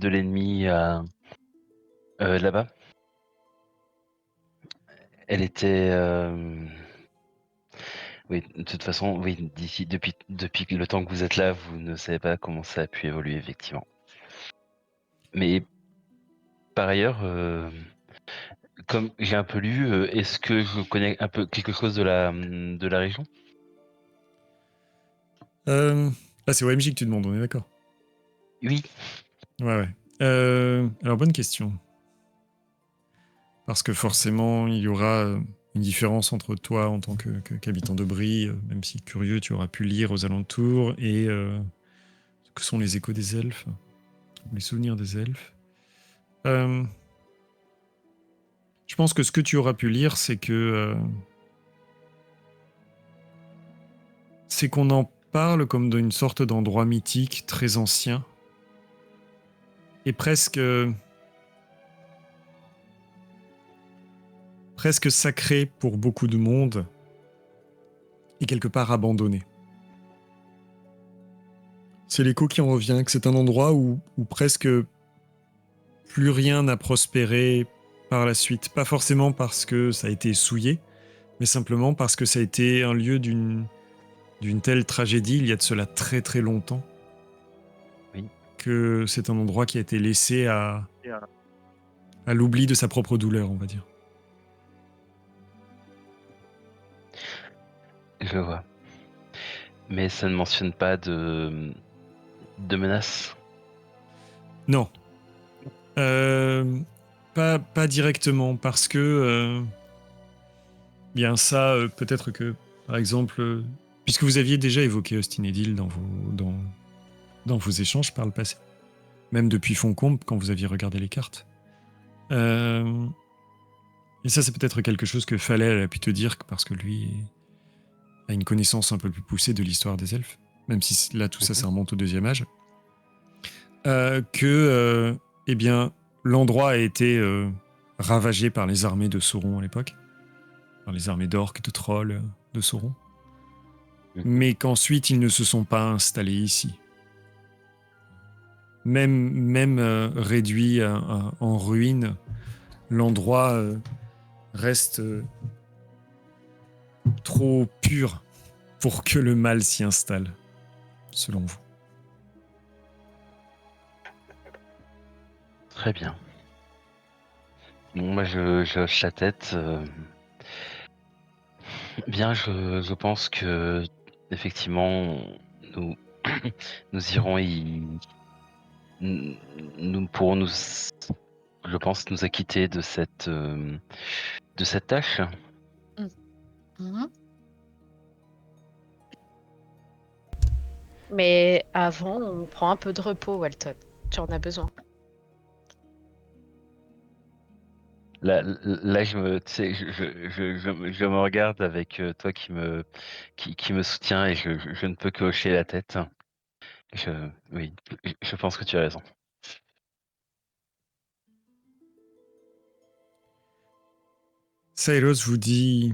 l'ennemi là-bas. Elle était... Oui, de toute façon, oui, depuis le temps que vous êtes là, vous ne savez pas comment ça a pu évoluer, effectivement. Mais par ailleurs, comme j'ai un peu lu, est-ce que je connais un peu quelque chose de la région? Là, c'est OMJ que tu demandes, on est d'accord? Oui. Ouais. Alors, bonne question. Parce que forcément, il y aura une différence entre toi en tant qu'habitant de Brie, même si curieux, tu auras pu lire aux alentours, et ce que sont les échos des elfes, les souvenirs des elfes. Je pense que ce que tu auras pu lire, c'est qu'on en parle comme d'une sorte d'endroit mythique très ancien et presque sacré pour beaucoup de monde et quelque part abandonné. C'est l'écho qui en revient, que c'est un endroit où presque plus rien n'a prospéré par la suite. Pas forcément parce que ça a été souillé, mais simplement parce que ça a été un lieu d'une telle tragédie il y a de cela très très longtemps, Oui. que c'est un endroit qui a été laissé à l'oubli de sa propre douleur, on va dire. Je vois. Mais ça ne mentionne pas de menaces. Non. Pas directement, parce que bien ça, peut-être que, par exemple, puisque vous aviez déjà évoqué Austin Edil dans vos échanges par le passé, même depuis Foncombe, quand vous aviez regardé les cartes. Et ça, c'est peut-être quelque chose que Falel a pu te dire, parce que lui a une connaissance un peu plus poussée de l'histoire des elfes, même si là, tout ça, ça remonte au 2e âge. Eh bien, l'endroit a été ravagé par les armées de Sauron à l'époque, par les armées d'orques, de trolls de Sauron, mais qu'ensuite ils ne se sont pas installés ici. Même réduit en ruine, l'endroit reste trop pur pour que le mal s'y installe, selon vous. Très bien. Bon, moi je hoche la tête. Bien, je pense que effectivement nous nous irons nous pourrons je pense nous acquitter de cette tâche. Mhm. Mais avant, on prend un peu de repos, Walton. Tu en as besoin. Là, tu sais, je me regarde avec toi qui me soutient et je ne peux que hocher la tête. Oui, je pense que tu as raison. Saeros vous dit: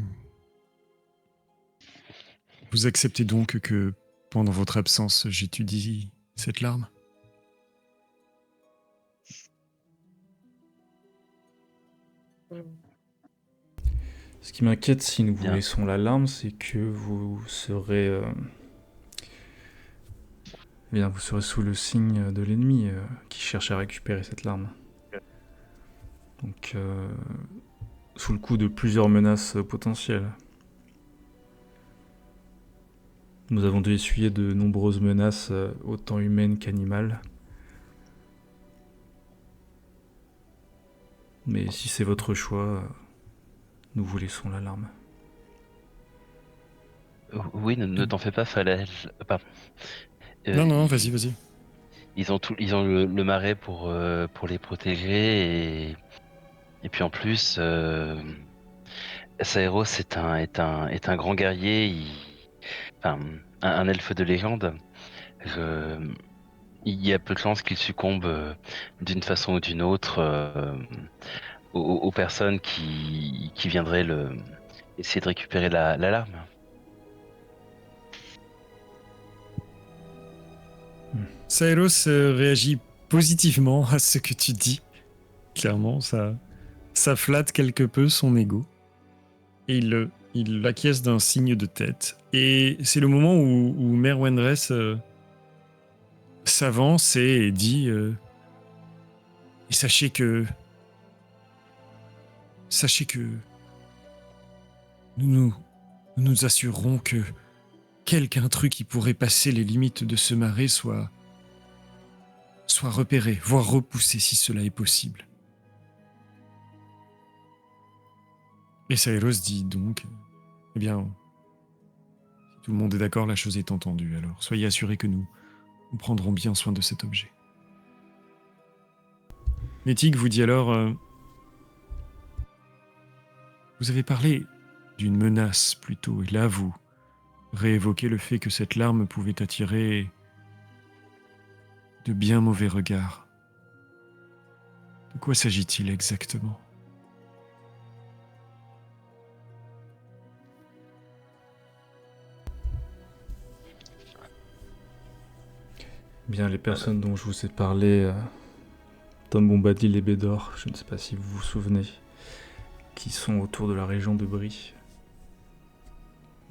vous acceptez donc que pendant votre absence, j'étudie cette larme? Ce qui m'inquiète si nous vous Bien. laissons l'alarme, c'est que vous serez... bien, vous serez sous le signe de l'ennemi qui cherche à récupérer cette larme. Donc, sous le coup de plusieurs menaces potentielles. Nous avons dû essuyer de nombreuses menaces, autant humaines qu'animales. Mais si c'est votre choix, nous vous laissons l'alarme. Oui, ne t'en fais pas, Falel. Pardon. Non, vas-y. Ils ont le marais pour les protéger et puis en plus, Saeros est un grand guerrier, enfin, un elfe de légende. Je- il y a peu de chances qu'il succombe d'une façon ou d'une autre aux personnes qui viendraient essayer de récupérer l'alarme. Saeros réagit positivement à ce que tu dis. Clairement, ça flatte quelque peu son ego. Et il acquiesce d'un signe de tête. Et c'est le moment où Mère Wendress s'avance et dit et sachez que nous nous assurerons que quelque intrus qui pourrait passer les limites de ce marais soit repéré, voire repoussé si cela est possible. Et Saeros dit donc, eh bien, si tout le monde est d'accord, la chose est entendue, alors soyez assurés que nous prendrons bien soin de cet objet. Métig vous dit alors, vous avez parlé d'une menace plutôt, et là vous réévoquez le fait que cette larme pouvait attirer de bien mauvais regards. De quoi s'agit-il exactement ? Bien, les personnes dont je vous ai parlé, Tom Bombadil et Bédor, je ne sais pas si vous vous souvenez, qui sont autour de la région de Brie.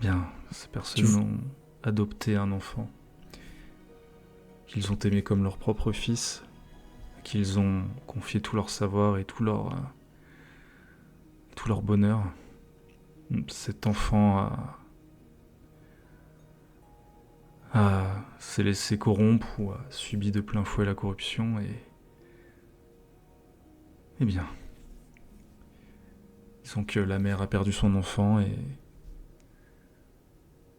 Bien, ces personnes ont adopté un enfant qu'ils ont aimé comme leur propre fils, à qui ils ont confié tout leur savoir et tout leur bonheur. Cet enfant s'est laissé corrompre ou a subi de plein fouet la corruption et... Eh bien, disons que la mère a perdu son enfant et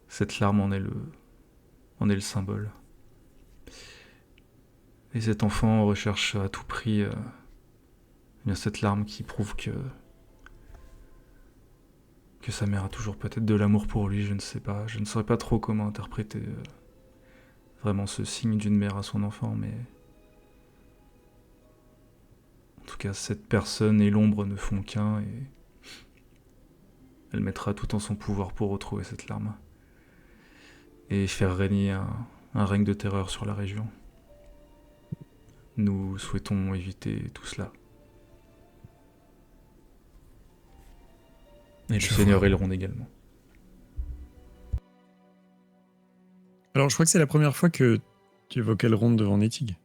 cette larme en est le symbole. Et cet enfant recherche à tout prix bien cette larme qui prouve que sa mère a toujours peut-être de l'amour pour lui, je ne sais pas. Je ne saurais pas trop comment interpréter vraiment ce signe d'une mère à son enfant, mais... En tout cas, cette personne et l'ombre ne font qu'un, et elle mettra tout en son pouvoir pour retrouver cette larme. Et faire régner un règne de terreur sur la région. Nous souhaitons éviter tout cela. Et le Seigneur Elrond également. Alors, je crois que c'est la première fois que tu évoques Elrond devant Nettig.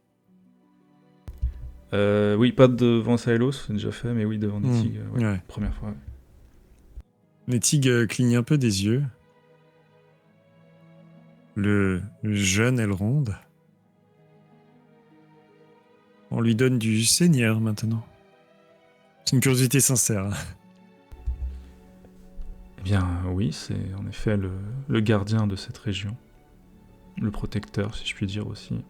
Oui, pas devant Saelos, c'est déjà fait, mais oui, devant Nettig, ouais. Première fois. Ouais. Nettig cligne un peu des yeux. Le jeune Elrond. On lui donne du Seigneur maintenant. C'est une curiosité sincère. Eh bien, oui, c'est en effet le gardien de cette région. Le protecteur, si je puis dire aussi.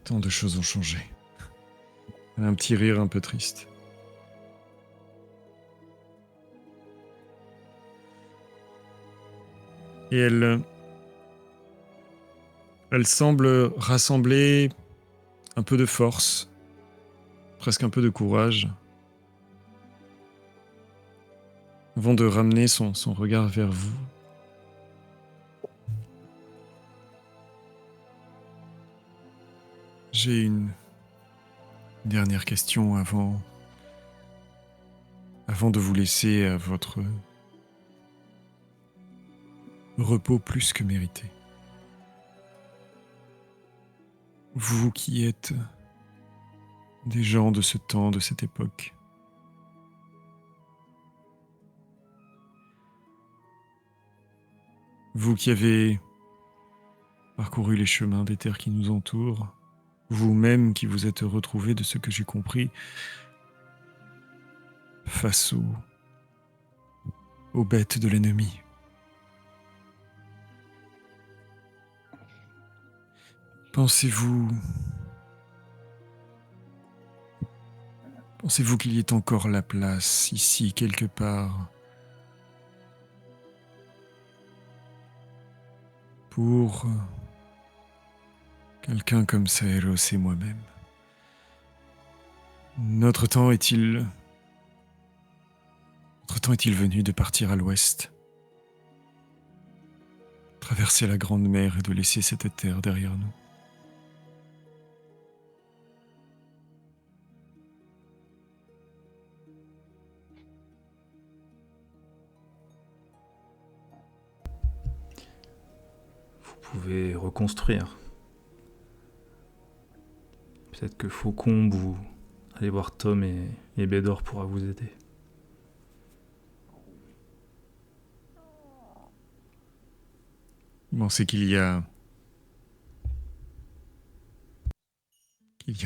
Tant de choses ont changé. Elle a un petit rire un peu triste. Et elle semble rassembler un peu de force, presque un peu de courage, avant de ramener son regard vers vous. J'ai une dernière question avant de vous laisser à votre repos plus que mérité. Vous qui êtes des gens de ce temps, de cette époque, vous qui avez parcouru les chemins des terres qui nous entourent, vous-même qui vous êtes retrouvé, de ce que j'ai compris, face aux bêtes de l'ennemi. Pensez-vous qu'il y ait encore la place, ici, quelque part, pour quelqu'un comme Saeros et moi-même? Notre temps est-il venu de partir à l'ouest, traverser la grande mer et de laisser cette terre derrière nous? Vous pouvez reconstruire. Peut-être que Faucon, vous allez voir Tom et Bédor pourra vous aider. Vous pensez qu'il y a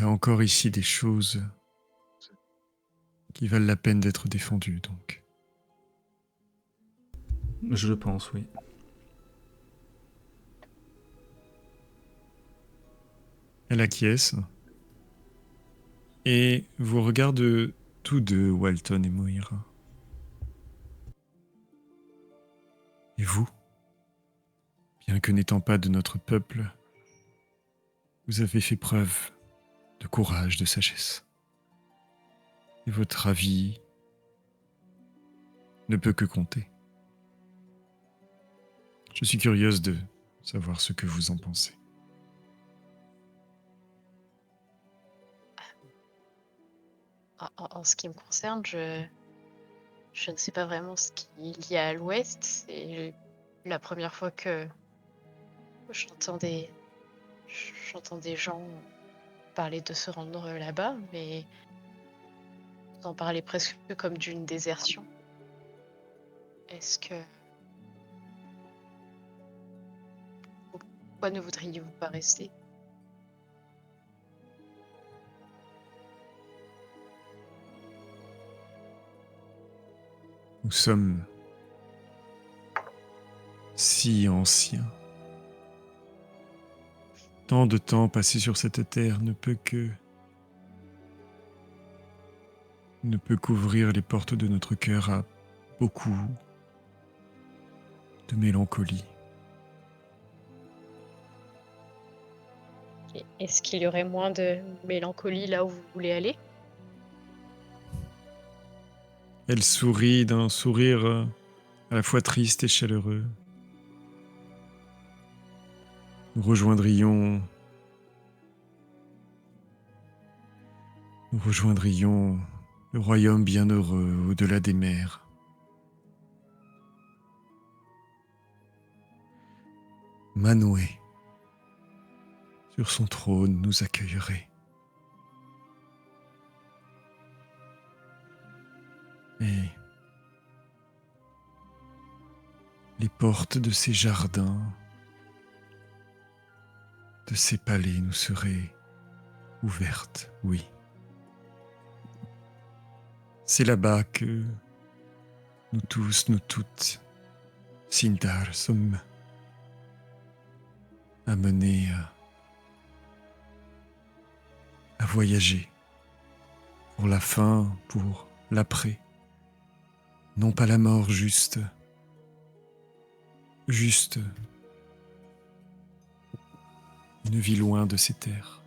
encore ici des choses qui valent la peine d'être défendues, donc. Je le pense, oui. Elle acquiesce et vous regarde tous deux, Walton et Moira. Et vous, bien que n'étant pas de notre peuple, vous avez fait preuve de courage, de sagesse. Et votre avis ne peut que compter. Je suis curieuse de savoir ce que vous en pensez. En ce qui me concerne, je ne sais pas vraiment ce qu'il y a à l'ouest. C'est la première fois que j'entends des, j'entends des gens parler de se rendre là-bas, mais vous en parlez presque comme d'une désertion. Est-ce que... Pourquoi ne voudriez-vous pas rester? Nous sommes si anciens. Tant de temps passé sur cette terre ne peut qu'ouvrir les portes de notre cœur à beaucoup de mélancolie. Est-ce qu'il y aurait moins de mélancolie là où vous voulez aller? Elle sourit d'un sourire à la fois triste et chaleureux. Nous rejoindrions le royaume bienheureux au-delà des mers. Manwë, sur son trône, nous accueillerait. Et les portes de ces jardins, de ces palais nous seraient ouvertes, oui. C'est là-bas que nous tous, nous toutes, Sindar, sommes amenés à voyager pour la fin, pour l'après. Non pas la mort, juste une vie loin de ces terres.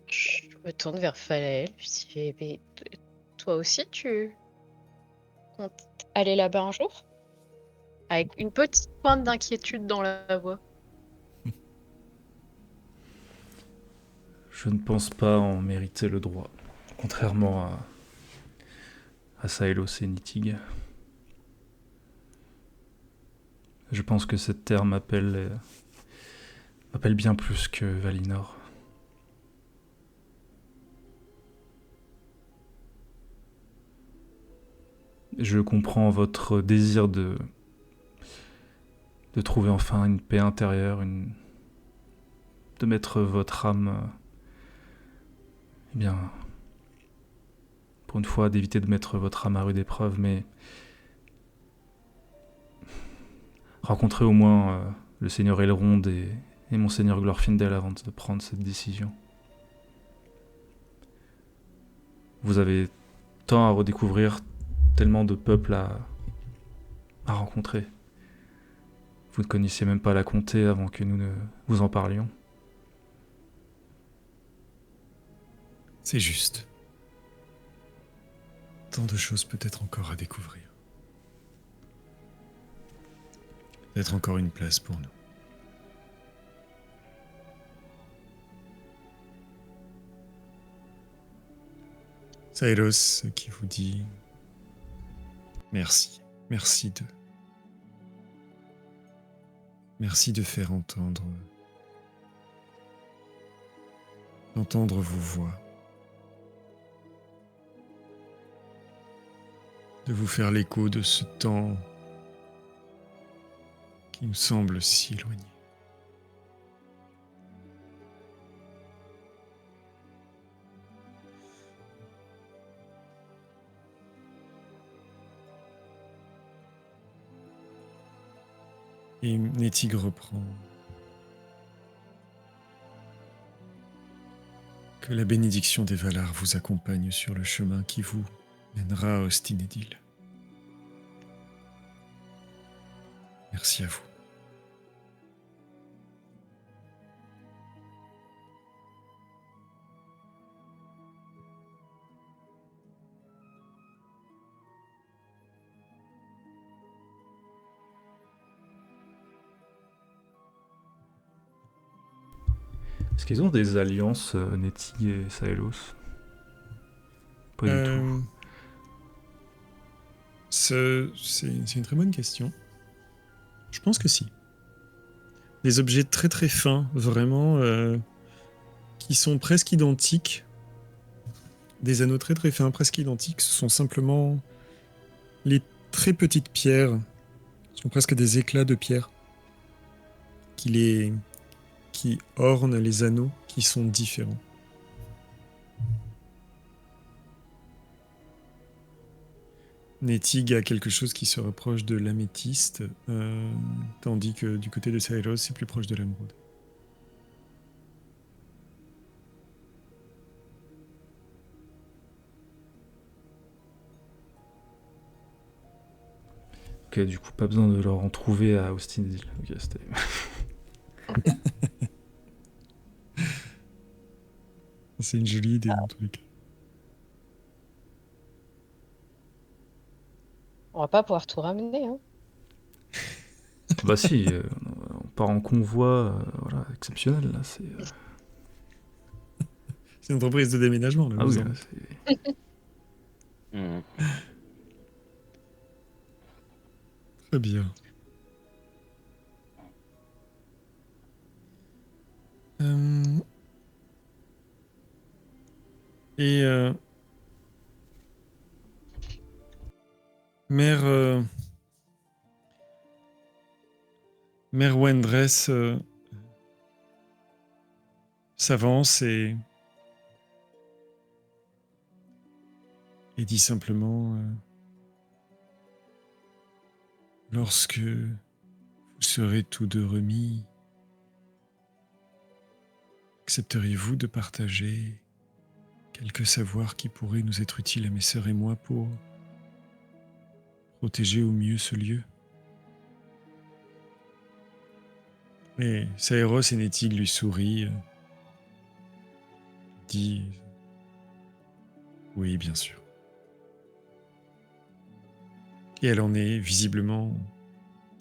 Je me tourne vers Falaël, je dis, mais toi aussi, tu comptes aller là-bas un jour? Avec une petite pointe d'inquiétude dans la voix. Je ne pense pas en mériter le droit, contrairement à Saelos et Nitig. Je pense que cette terre m'appelle bien plus que Valinor. Je comprends votre désir de trouver enfin une paix intérieure, de mettre votre âme, pour une fois, d'éviter de mettre votre âme à rude épreuve, mais rencontrez au moins le seigneur Elrond et monseigneur Glorfindel avant de prendre cette décision. Vous avez tant à redécouvrir, tellement de peuples à rencontrer. Vous ne connaissiez même pas la comté avant que nous ne vous en parlions. C'est juste. Tant de choses peut-être encore à découvrir. Peut-être encore une place pour nous. Saelos qui vous dit merci. Merci de faire entendre vos voix. De vous faire l'écho de ce temps qui nous semble si éloigné. Et Netig reprend. Que la bénédiction des Valar vous accompagne sur le chemin qui vous mènera à Ostinedil. Merci à vous. Est-ce qu'ils ont des alliances, Netig et Saelos? Pas du tout. C'est une très bonne question. Je pense que si. Des objets très très fins, vraiment, qui sont presque identiques. Des anneaux très très fins, presque identiques. Ce sont simplement les très petites pierres. Ce sont presque des éclats de pierre qui ornent les anneaux qui sont différents. Nettig a quelque chose qui se rapproche de l'améthyste, tandis que du côté de Saeros, c'est plus proche de l'émeraude. Ok, du coup, pas besoin de leur en trouver à Austinville. Ok, c'était... C'est une jolie idée dans tous les cas. On va pas pouvoir tout ramener, hein. Bah si, on part en convoi, voilà, exceptionnel, là, c'est... C'est une entreprise de déménagement, là. Ah vous oui, en là, êtes. c'est... Hmm. Très bien. Et Mère Mère Wendress s'avance et dit simplement lorsque vous serez tous deux remis, accepteriez-vous de partager quelques savoirs qui pourraient nous être utiles à mes sœurs et moi pour protéger au mieux ce lieu? Et Saeros et Nettig lui sourit, dit oui, bien sûr. Et elle en est visiblement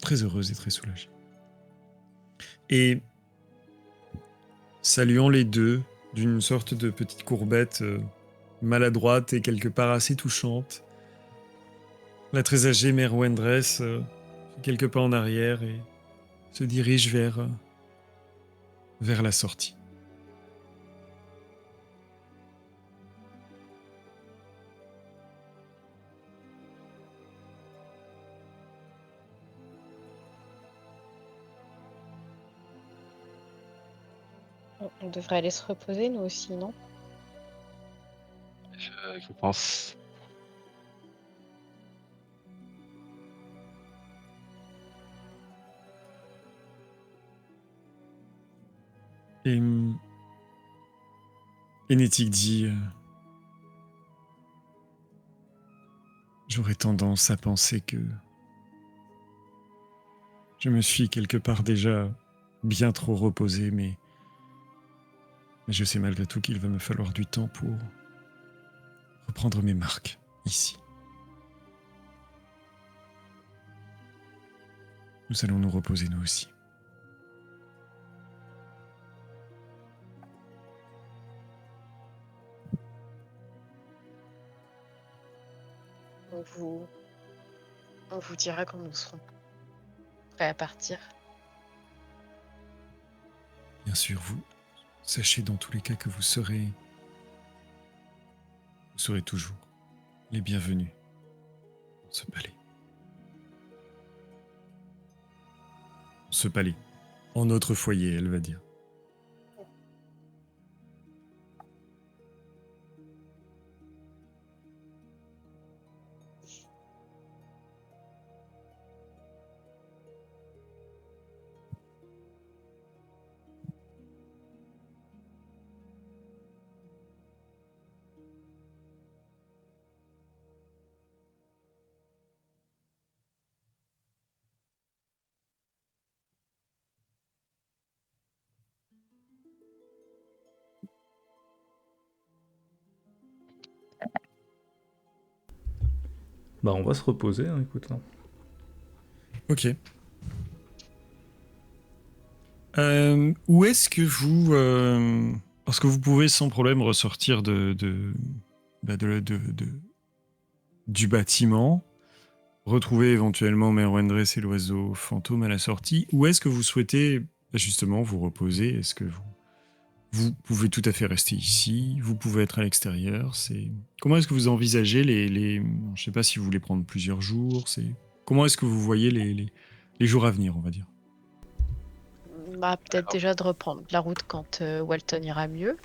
très heureuse et très soulagée. Et saluant les deux d'une sorte de petite courbette maladroite et quelque part assez touchante, la très âgée mère Wendress fait quelques pas en arrière et se dirige vers la sortie. On devrait aller se reposer, nous aussi, non? Je pense. Et Nettig dit j'aurais tendance à penser que je me suis quelque part déjà bien trop reposé, mais je sais malgré tout qu'il va me falloir du temps pour reprendre mes marques ici. Nous allons nous reposer nous aussi. On vous dira quand nous serons prêts à partir. Bien sûr, vous sachez dans tous les cas que vous serez toujours les bienvenus dans ce palais. Ce palais. En notre foyer, elle va dire. Bah on va se reposer, hein, écoute. Hein. Ok. Où est-ce que vous... parce que vous pouvez sans problème ressortir du bâtiment, retrouver éventuellement Mère Wendress et l'oiseau fantôme à la sortie, ou est-ce que vous souhaitez justement vous reposer? Est-ce que vous pouvez tout à fait rester ici, vous pouvez être à l'extérieur. Comment est-ce que vous envisagez je sais pas si vous voulez prendre plusieurs jours. Comment est-ce que vous voyez les jours à venir, on va dire? Bah, peut-être déjà de reprendre la route quand Walton ira mieux,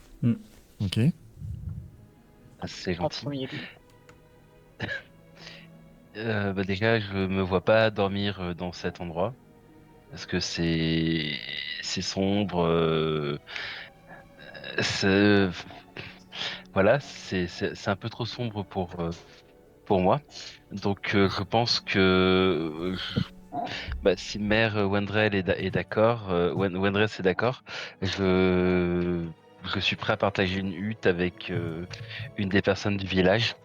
Ok. Ah, c'est en gentil. premier lieu. Déjà, je me vois pas dormir dans cet endroit parce que c'est sombre. C'est- Voilà, c'est un peu trop sombre pour moi. Donc, je pense que si Mère Wendrell est d'accord, Wendress est d'accord, je je suis prêt à partager une hutte avec une des personnes du village.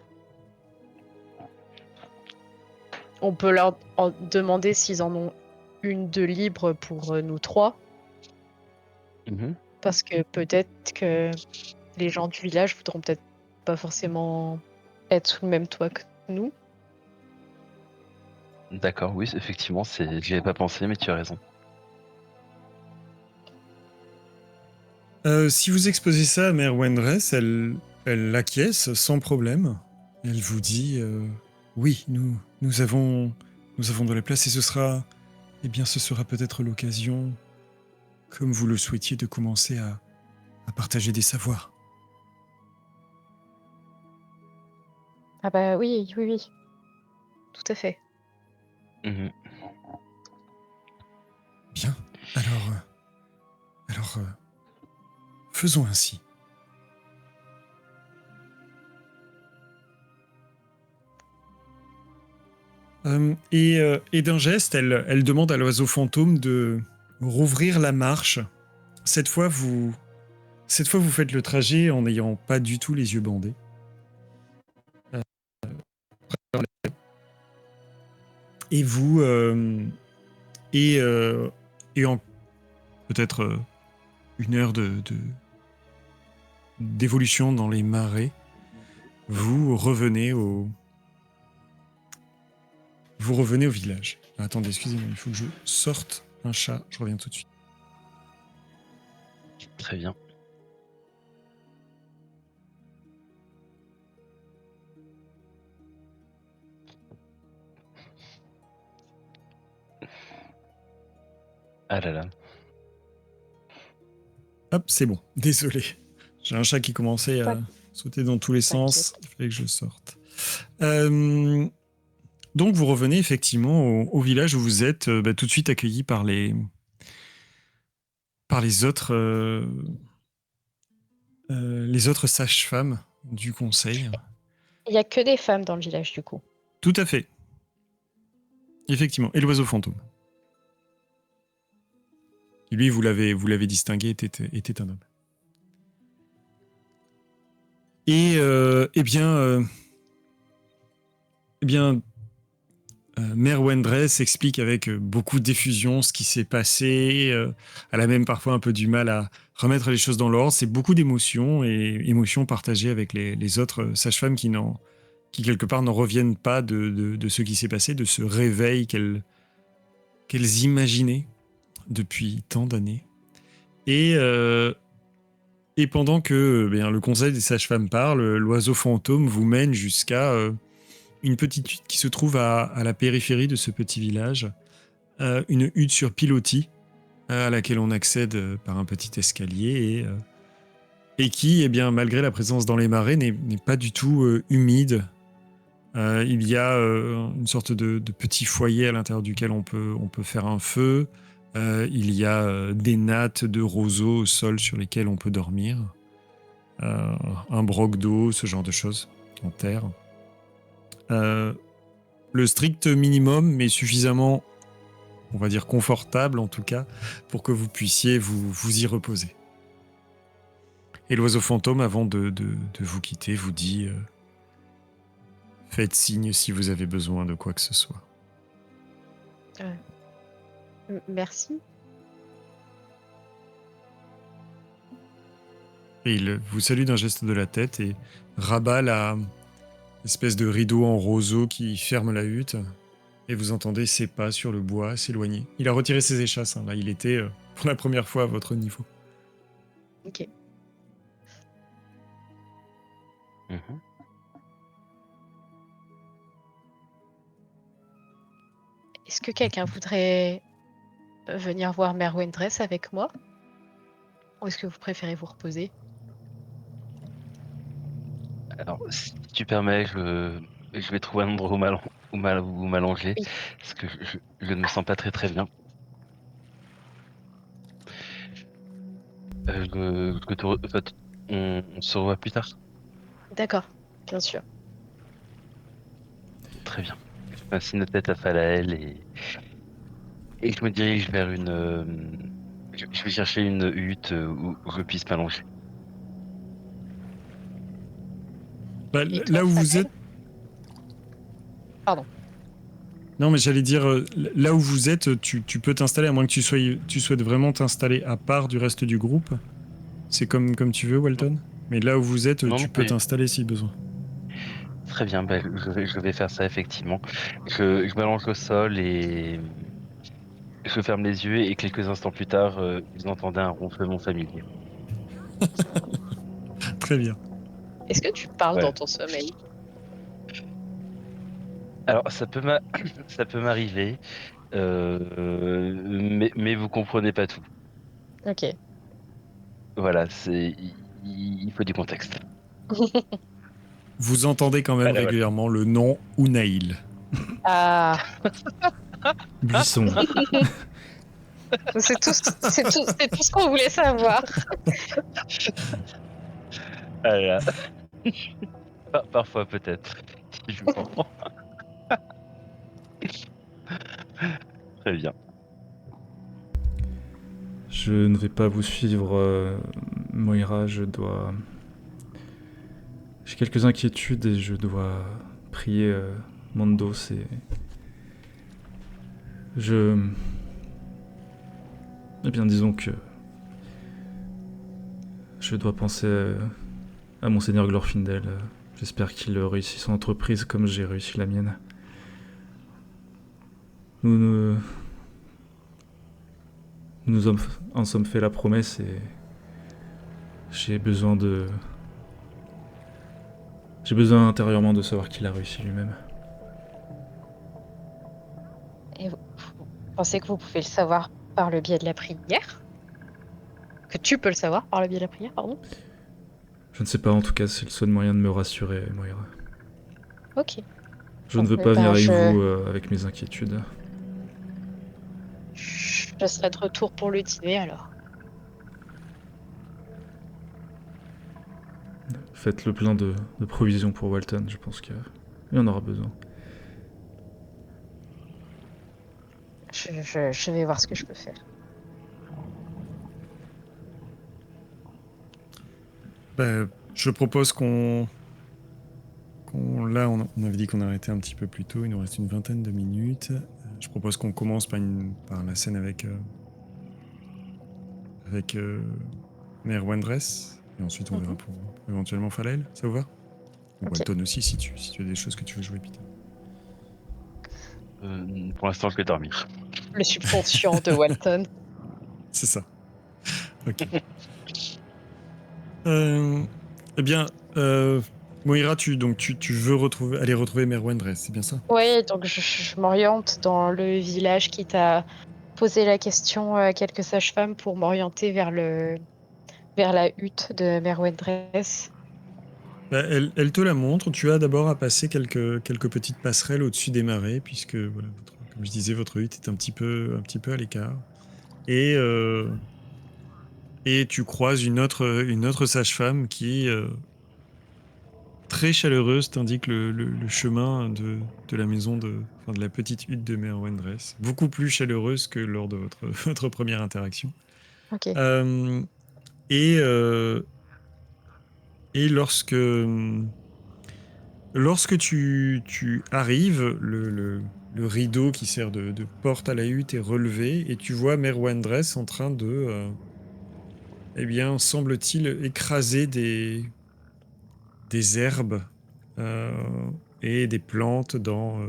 On peut leur demander s'ils en ont une de libre pour nous trois, Mhm. parce que peut-être que les gens du village voudront peut-être pas forcément être sous le même toit que nous. D'accord, oui, effectivement, j'y avais pas pensé, mais tu as raison. Si vous exposez ça à Mère Wendress, elle acquiesce sans problème. Elle vous dit oui, nous avons de la place et ce sera peut-être l'occasion, comme vous le souhaitiez, de commencer à partager des savoirs. Ah bah oui, oui, oui, tout à fait. Mhm. Bien. Alors, faisons ainsi. Et d'un geste, elle demande à l'oiseau fantôme de rouvrir la marche. Cette fois, vous faites le trajet en n'ayant pas du tout les yeux bandés. Et vous, et, euh, et en peut-être 1 heure d'évolution dans les marais, vous revenez au village. Attendez, excusez-moi, il faut que je sorte un chat. Je reviens tout de suite. Très bien. Ah là là. Hop, c'est bon. Désolé. J'ai un chat qui commençait Pas à sauter dans tous les sens. t'inquiète. Il fallait que je sorte. Donc vous revenez effectivement au village où vous êtes tout de suite accueilli par les autres sages-femmes du conseil. Il y a que des femmes dans le village du coup. Tout à fait. Effectivement. Et l'oiseau fantôme. Lui, vous l'avez distingué, était un homme. Et eh bien, Mère Wendress explique avec beaucoup d'effusion ce qui s'est passé. Elle a même parfois un peu du mal à remettre les choses dans l'ordre. C'est beaucoup d'émotions et émotions partagées avec les autres sages-femmes qui quelque part n'en reviennent pas de ce qui s'est passé, de ce réveil qu'elles imaginaient depuis tant d'années. Et pendant que le conseil des sages-femmes parle, l'oiseau fantôme vous mène jusqu'à une petite hutte qui se trouve à la périphérie de ce petit village. Une hutte sur pilotis à laquelle on accède par un petit escalier et qui, malgré la présence dans les marais, n'est pas du tout humide. Il y a une sorte de petit foyer à l'intérieur duquel on peut faire un feu. Il y a des nattes de roseaux au sol sur lesquels on peut dormir. Un broc d'eau, ce genre de choses, en terre. Le strict minimum, mais suffisamment, on va dire confortable en tout cas, pour que vous puissiez vous y reposer. Et l'oiseau fantôme, avant de vous quitter, vous dit faites signe si vous avez besoin de quoi que ce soit. Merci. Et il vous salue d'un geste de la tête et rabat la espèce de rideau en roseau qui ferme la hutte. Et vous entendez ses pas sur le bois s'éloigner. Il a retiré ses échasses, hein. Là, il était pour la première fois à votre niveau. Ok. Mhm. Est-ce que quelqu'un voudrait venir voir Mère Wendress avec moi? Ou est-ce que vous préférez vous reposer? Alors, si tu permets, je vais trouver un endroit où m'allonger, Oui. parce que je ne me sens pas très bien. Enfin, on se revoit plus tard. D'accord, bien sûr. Très bien. Je fais un signe de tête à Falaël et je me dirige vers je vais chercher une hutte où je puisse m'allonger. Bah, Et là toi, où vous Falaël? êtes... Pardon. Non, mais j'allais dire, là où vous êtes, tu peux t'installer, à moins que tu souhaites vraiment t'installer à part du reste du groupe. C'est comme tu veux, Walton. Mais là où vous êtes, Non, tu non, peux t'installer si besoin. très bien, je vais faire ça effectivement. Je m'allonge au sol et je ferme les yeux et quelques instants plus tard, vous entendez un ronflement familier. Très bien. Est-ce que tu parles dans Voilà. ton sommeil? Alors, ça peut m'arriver, mais vous comprenez pas tout. Ok. Voilà, il faut du contexte. Vous entendez quand même Voilà, voilà. régulièrement le nom Unaïl. Ah, Buisson. c'est tout ce qu'on voulait savoir. Ah là là. Parfois peut-être. Si je comprends. Très bien. Je ne vais pas vous suivre, Moira, J'ai quelques inquiétudes et je dois prier Mandos et... Eh bien, disons que... Je dois penser à Monseigneur Glorfindel. J'espère qu'il réussit son entreprise comme j'ai réussi la mienne. Nous en sommes fait la promesse et j'ai besoin intérieurement de savoir qu'il a réussi lui-même. Et vous pensez que vous pouvez le savoir par le biais de la prière? Que tu peux le savoir par le biais de la prière, pardon? Je ne sais pas, en tout cas, c'est le seul moyen de me rassurer, Moira. Ok. Je Bon, ne veux eh pas venir ben, avec vous avec mes inquiétudes. je serai de retour pour le dîner alors. Faites le plein de provisions pour Walton, je pense qu'il en aura besoin. Je vais voir ce que je peux faire. Bah, je propose là, on avait dit qu'on arrêtait un petit peu plus tôt. Il nous reste une vingtaine de minutes. Je propose qu'on commence par la scène avec Mère Wendress. Et ensuite, on verra pour éventuellement Falael. Ça vous va? Ou Ok. Walton aussi, si tu as des choses que tu veux jouer, Peter. Pour l'instant, je vais dormir. Le subconscient de Walton. C'est ça. Ok. Eh bien, Moira, tu veux aller retrouver Mère Wendress, c'est bien ça? Oui, donc je m'oriente dans le village, quitte à poser la question à quelques sages-femmes pour m'orienter vers la hutte de Mère Wendress. Bah, elle te la montre. Tu as d'abord à passer quelques petites passerelles au-dessus des marais, puisque, voilà, comme je disais, votre hutte est un petit peu à l'écart. Et tu croises une autre sage-femme qui, très chaleureuse, t'indique le chemin de la maison de la petite hutte de Mère Wendress. Beaucoup plus chaleureuse que lors de votre première interaction. Ok. Euh, et, euh, et lorsque tu arrives, le rideau qui sert de porte à la hutte est relevé et tu vois Mère Wendress en train eh bien, semble-t-il écraser des herbes euh, et des plantes dans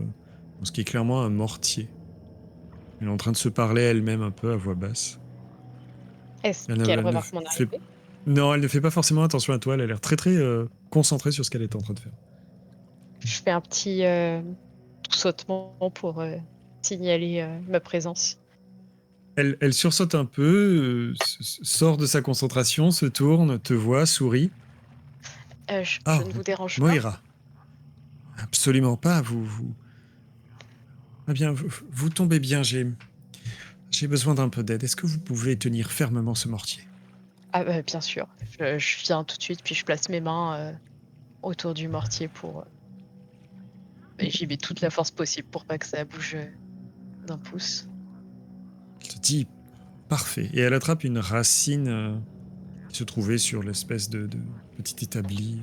ce qui est clairement un mortier. Elle est en train de se parler elle-même un peu à voix basse. Est-ce Elle qu'elle ne remarque mon fait... arrivée? Non, elle ne fait pas forcément attention à toi. Elle a l'air très très concentrée sur ce qu'elle est en train de faire. Je fais un petit sautement pour signaler ma présence. Elle sursaute un peu, sort de sa concentration, se tourne, te voit, sourit. Je ne vous dérange pas? Moira, absolument pas. Ah bien, vous tombez bien. J'ai besoin d'un peu d'aide. Est-ce que vous pouvez tenir fermement ce mortier? Ah bah, bien sûr. Je viens tout de suite, puis je place mes mains autour du mortier pour... et j'y mets toute la force possible pour pas que ça bouge d'un pouce. Elle te dit parfait. Et elle attrape une racine qui se trouvait sur l'espèce de petit établi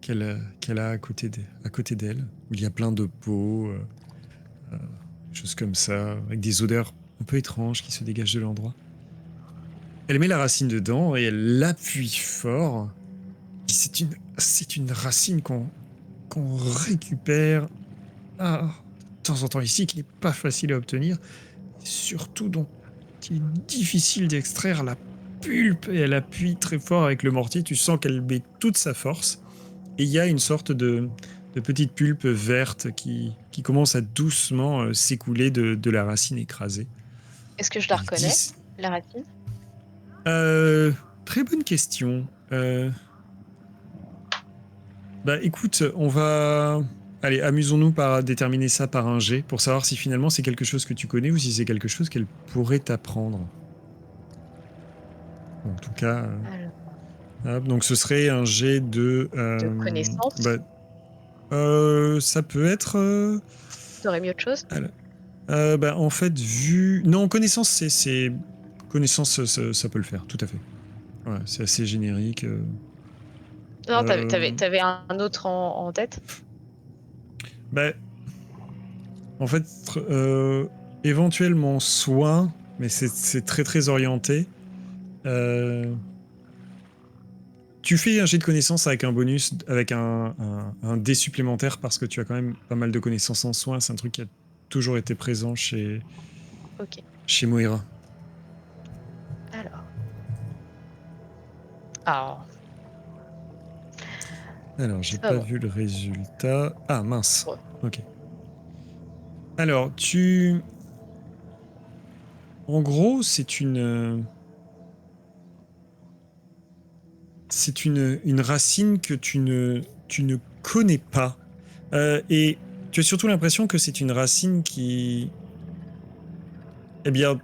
qu'elle a à côté d'elle, où il y a plein de pots, des choses comme ça, avec des odeurs un peu étranges qui se dégagent de l'endroit. Elle met la racine dedans et elle l'appuie fort. C'est une racine qu'on récupère de temps en temps ici, qui n'est pas facile à obtenir, surtout dont il est difficile d'extraire la pulpe, et elle appuie très fort avec le mortier. Tu sens qu'elle met toute sa force, et il y a une sorte de petite pulpe verte qui commence à doucement s'écouler de la racine écrasée. Est-ce que je la Elle reconnais, dit- la racine? Très bonne question. Bah écoute, on va... Allez, amusons-nous par déterminer ça par un jet, pour savoir si finalement c'est quelque chose que tu connais ou si c'est quelque chose qu'elle pourrait t'apprendre. En tout cas, Alors, hop, donc ce serait un jet de... de connaissance? Ça peut être... T'aurais mis autre chose? en fait, vu... Non, connaissance, c'est... Connaissance, ça peut le faire, tout à fait. Ouais, c'est assez générique. Non, Euh, t'avais un autre en tête? Bah, en fait, éventuellement soin, mais c'est très très orienté. Tu fais un jet de connaissances avec un bonus, avec un dé supplémentaire, parce que tu as quand même pas mal de connaissances en soins. C'est un truc qui a toujours été présent Ok. chez Moira. Alors. Ah, Alors, j'ai c'est pas pas bon. vu le résultat. Ah, mince. Ouais. Ok. Alors, En gros, c'est une racine que tu ne connais pas. Et tu as surtout l'impression que c'est une racine qui, eh bien,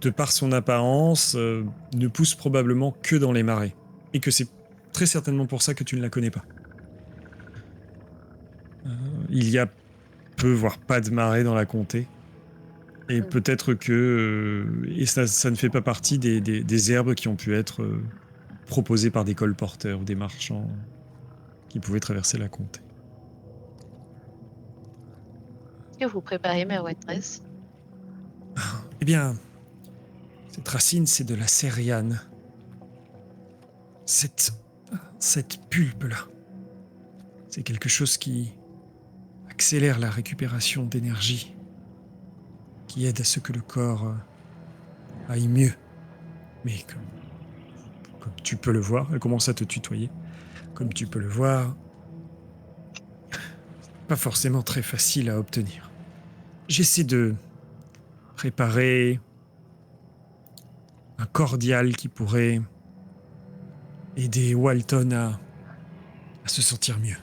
de par son apparence, ne pousse probablement que dans les marais. Et que c'est très certainement pour ça que tu ne la connais pas. Il y a peu, voire pas de marais dans la comté. Et peut-être que... et ça ne fait pas partie des herbes qui ont pu être proposées par des colporteurs ou des marchands qui pouvaient traverser la comté. Est-ce que vous préparez ma white dress? Eh bien, cette racine, c'est de la cériane. Cette pulpe-là, c'est quelque chose qui accélère la récupération d'énergie, qui aide à ce que le corps aille mieux. Mais comme tu peux le voir, elle commence à te tutoyer. Comme tu peux le voir, pas forcément très facile à obtenir. J'essaie de préparer un cordial qui pourrait aider Walton à se sentir mieux.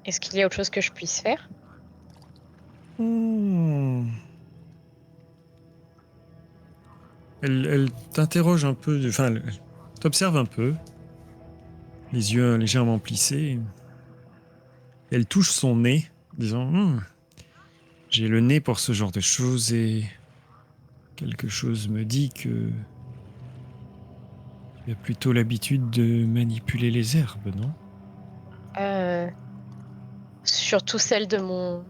Est-ce qu'il y a autre chose que je puisse faire? Elle t'interroge un peu, enfin, elle t'observe un peu, les yeux légèrement plissés. Elle touche son nez, disant j'ai le nez pour ce genre de choses et quelque chose me dit que tu as plutôt l'habitude de manipuler les herbes, non? Surtout celle de mon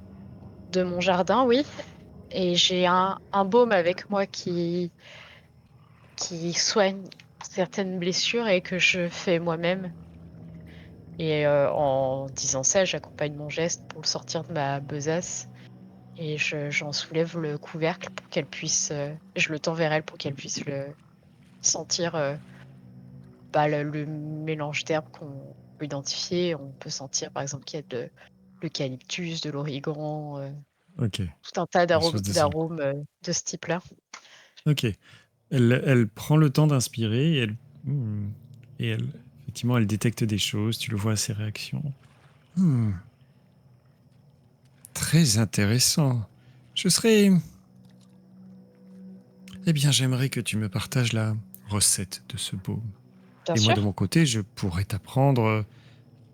jardin, oui. Et j'ai un baume avec moi qui soigne certaines blessures et que je fais moi-même. Et en disant ça, j'accompagne mon geste pour le sortir de ma besace et j'en soulève le couvercle pour qu'elle puisse. Je le tends vers elle pour qu'elle puisse le sentir. Bah, le mélange d'herbes qu'on peut identifier. On peut sentir, par exemple, qu'il y a de l'eucalyptus, de l'origan, Ok, tout un tas des choses de ça. d'arômes de ce type-là. Ok. Elle prend le temps d'inspirer et elle, effectivement, elle détecte des choses. Tu le vois à ses réactions. Hmm, très intéressant. Je serais. Eh bien, j'aimerais que tu me partages la recette de ce baume. Bien Et moi, de sûr. mon côté, je pourrais t'apprendre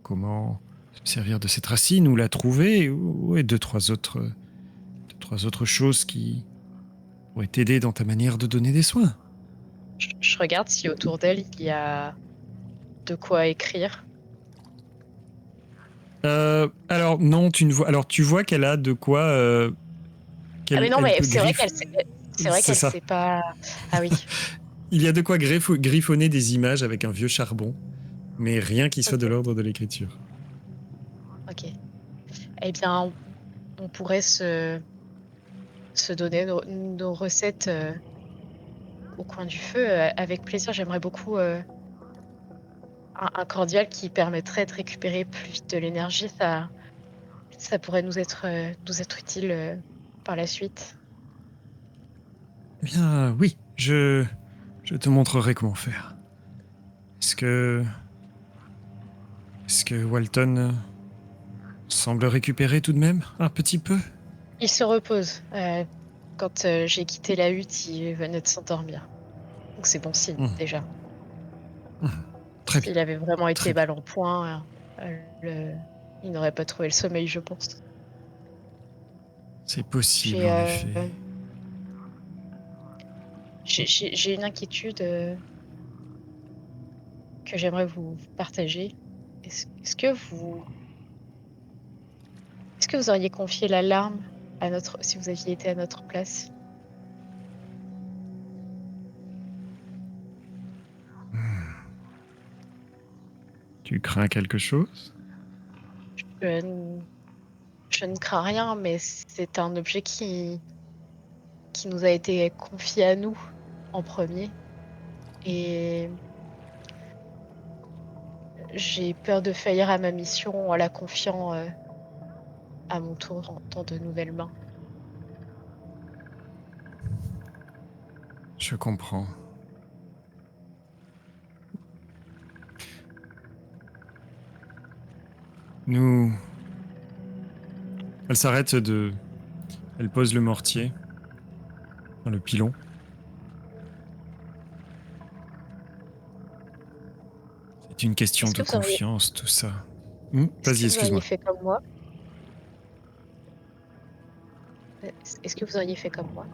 comment se servir de cette racine ou la trouver, et deux, trois autres choses qui pourraient t'aider dans ta manière de donner des soins. Je regarde si autour d'elle, il y a de quoi écrire. Alors non, tu ne vois. Alors tu vois qu'elle a de quoi. Ah mais Qu'elle non, elle mais peut c'est vrai C'est qu'elle ça. sait pas. Ah oui, Il y a de quoi griffonner des images avec un vieux charbon, mais rien qui soit de ok, l'ordre de l'écriture. ok. Eh bien, on pourrait se donner nos recettes au coin du feu. Avec plaisir, j'aimerais beaucoup un cordial qui permettrait de récupérer plus vite de l'énergie. Ça pourrait nous être utile par la suite. Eh bien, oui, je te montrerai comment faire. Est-ce que, est-ce que Walton semble récupérer tout de même un petit peu? Il se repose. Quand j'ai quitté la hutte, il venait de s'endormir. Donc c'est bon signe Hmm, déjà. hmm. Très bien, S'il avait vraiment très été bien. mal en point, il n'aurait pas trouvé le sommeil, je pense. C'est possible, J'ai en euh, effet. j'ai une inquiétude que j'aimerais vous partager. Est-ce que vous auriez confié l'alarme si vous aviez été à notre place? Tu crains quelque chose? Je ne, je ne crains rien, mais c'est un objet qui nous a été confié à nous en premier. Et j'ai peur de faillir à ma mission en la confiant à mon tour dans de nouvelles mains. Je comprends. Nous... Elle s'arrête de... Elle pose le mortier, dans le pilon. C'est une question Est-ce de que vous auriez, confiance, tout ça. est-ce Vas-y, que vous auriez excuse-moi. fait comme moi? Est-ce que vous auriez fait comme moi?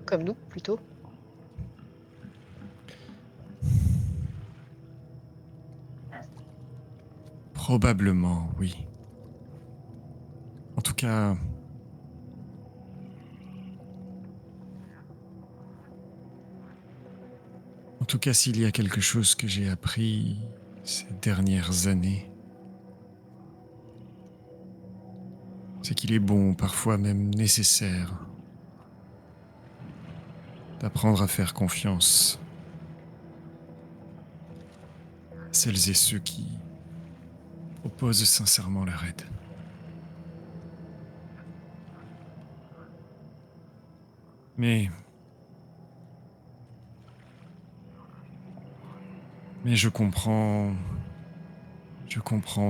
Comme nous, plutôt? Probablement, oui. En tout cas, s'il y a quelque chose que j'ai appris ces dernières années, c'est qu'il est bon, parfois même nécessaire, d'apprendre à faire confiance à celles et ceux qui proposent sincèrement leur aide. Mais, mais je comprends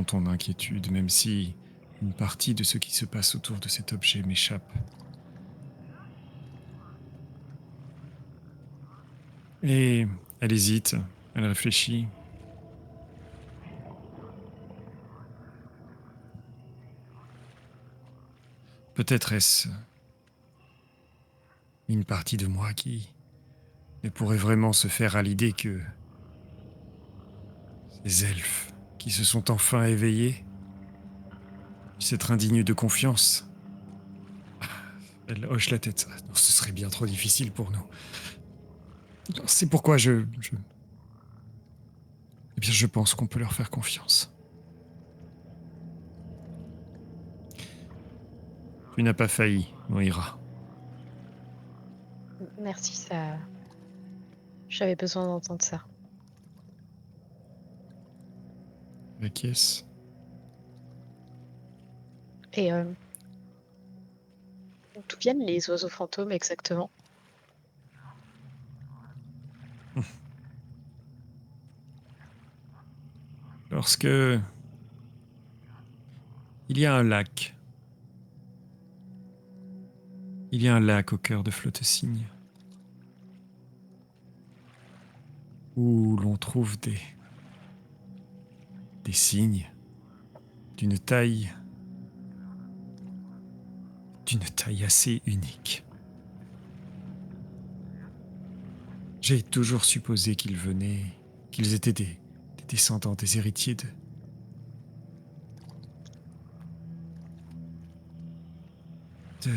ton inquiétude, même si une partie de ce qui se passe autour de cet objet m'échappe. Et elle hésite, elle réfléchit. Peut-être est-ce une partie de moi qui ne pourrait vraiment se faire à l'idée que ces elfes qui se sont enfin éveillés puissent être indignes de confiance. Elle hoche la tête. Non, ce serait bien trop difficile pour nous. C'est pourquoi Eh bien, je pense qu'on peut leur faire confiance. Tu n'as pas failli, Moira. Merci, ça. J'avais besoin d'entendre ça. J'acquiesce. Et d'où viennent les oiseaux fantômes exactement? Lorsque il y a un lac, il y a un lac au cœur de Flotte-Cygne où l'on trouve des cygnes d'une taille assez unique. J'ai toujours supposé qu'ils étaient des descendants, des héritiers de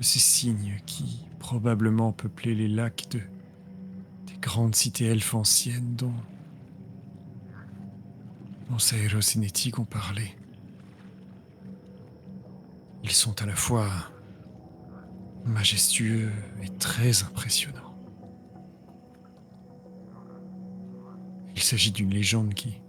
ces cygnes qui probablement peuplaient les lacs des grandes cités elfes anciennes dont Saeros et Nettig ont parlé. Ils sont à la fois majestueux et très impressionnants. Il s'agit d'une légende qui,